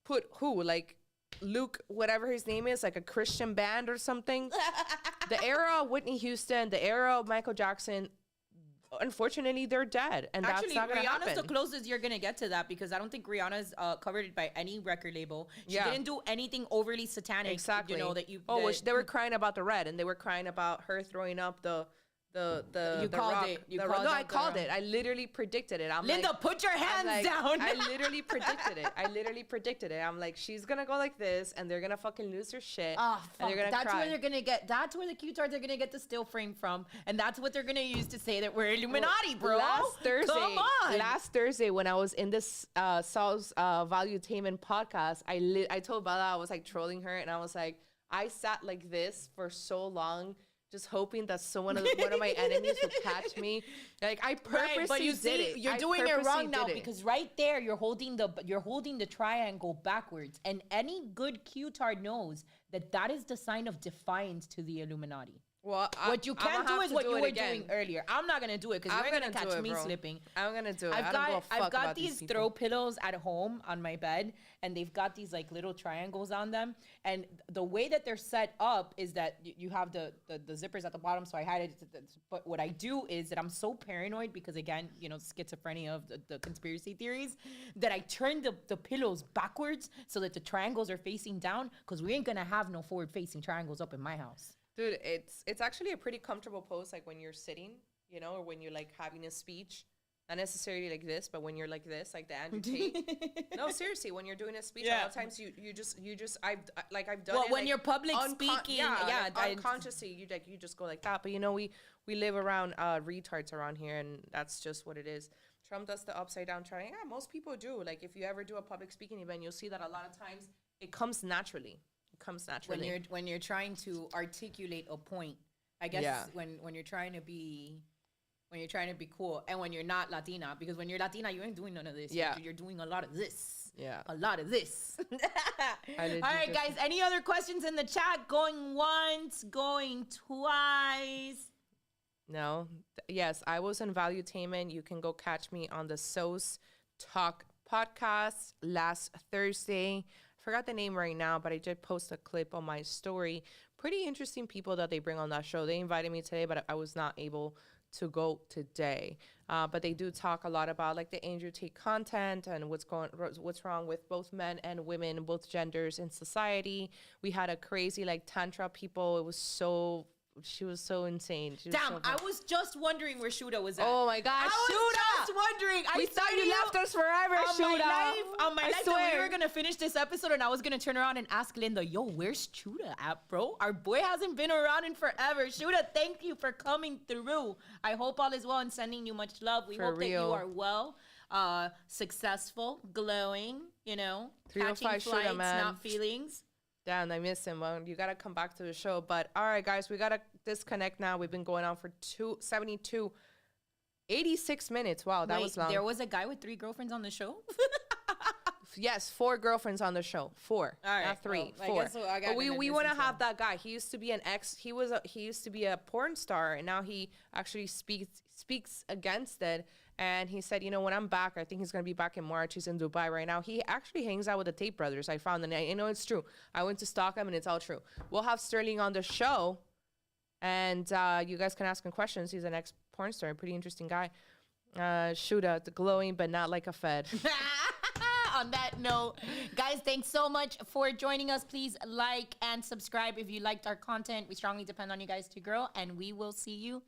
put like Luke, whatever his name is, like a Christian band or something. The era of Whitney Houston, the era of Michael Jackson, unfortunately, they're dead, and actually, that's not going to happen. Rihanna's the closest you're going to get to that, because I don't think Rihanna's covered by any record label. She didn't do anything overly satanic. Exactly. That you. They were crying about the red, and they were crying about her throwing up the You called rock, it. You the called no, out I called it. I literally predicted it. I'm Linda, like, put your hands down. I literally predicted it. I'm like, she's gonna go like this, and they're gonna fucking lose her shit. Oh, and fuck. they're gonna That's cry. where they're gonna get. That's where the Q-tards are gonna get the still frame from, and that's what they're gonna use to say that we're Illuminati, bro. Last Thursday, Come on. when I was in this Saul's Valuetainment podcast, I told Bella, I was like trolling her, and I was like, I sat like this for so long, just hoping that one of my enemies would catch me. Like I purposely Right, but you did see, it. you're I doing it purposely wrong now did it. because right there you're holding the triangle backwards, and any good Q-tard knows that that is the sign of defiance to the Illuminati. Well, What you can't do is what you were doing earlier. I'm not gonna do it because you're gonna catch me slipping. I'm gonna do it. I've got these throw pillows at home on my bed, and they've got these like little triangles on them. And the way that they're set up is that you have the zippers at the bottom. So I had it. But what I do is that I'm so paranoid because again, schizophrenia of the conspiracy theories, that I turn the pillows backwards so that the triangles are facing down, because we ain't gonna have no forward facing triangles up in my house. Dude, it's actually a pretty comfortable pose, like when you're sitting, or when you're like having a speech. Not necessarily like this, but when you're like this, like the Andrew Tate. No, seriously, when you're doing a speech, a lot of times you just I've done Well, it. when like, you're public speaking, unconsciously you just go like that. But we live around retards around here, and that's just what it is. Trump does the upside down triangle. Yeah, most people do. Like if you ever do a public speaking event, you'll see that a lot of times it comes naturally. When you're trying to articulate a point, I guess when you're trying to be cool, and when you're not Latina, because when you're Latina you ain't doing none of this. You're doing a lot of this. A lot of this. All right, guys, any other questions in the chat? Going once, going twice. No. Yes, I was on Valuetainment. You can go catch me on the SOS Talk podcast last Thursday. Forgot the name right now, but I did post a clip on my story. Pretty interesting people that they bring on that show. They invited me today, but I was not able to go today. But they do talk a lot about like the Andrew Tate content and what's wrong with both men and women, both genders in society. We had a crazy like tantra people. She was so insane. I was just wondering where Shuda was at. Oh my gosh, I was just wondering. We thought you left us forever, Shuda. On my life, that we were gonna finish this episode, and I was gonna turn around and ask Linda, "Yo, where's Shuda at, bro? Our boy hasn't been around in forever." Shuda, thank you for coming through. I hope all is well and sending you much love. We hope that you are well, successful, glowing. Catching flights, not feelings. Damn, I miss him. Well, you got to come back to the show. But all right, guys, we got to disconnect now. We've been going on for 86 minutes. Wow, that was long. There was a guy with 3 girlfriends on the show? Yes, 4 girlfriends on the show. 4, all right, not 3. Well, 4. I guess but we want to have that guy. He used to be an ex. He used to be a porn star, and now he actually speaks against it. And he said, when I'm back, I think he's going to be back in March. He's in Dubai right now. He actually hangs out with the Tate brothers, I found. And I know it's true. I went to stalk him, and it's all true. We'll have Sterling on the show, and you guys can ask him questions. He's an ex-porn star, a pretty interesting guy. Shuda, the glowing, but not like a Fed. On that note, guys, thanks so much for joining us. Please like and subscribe if you liked our content. We strongly depend on you guys to grow, and we will see you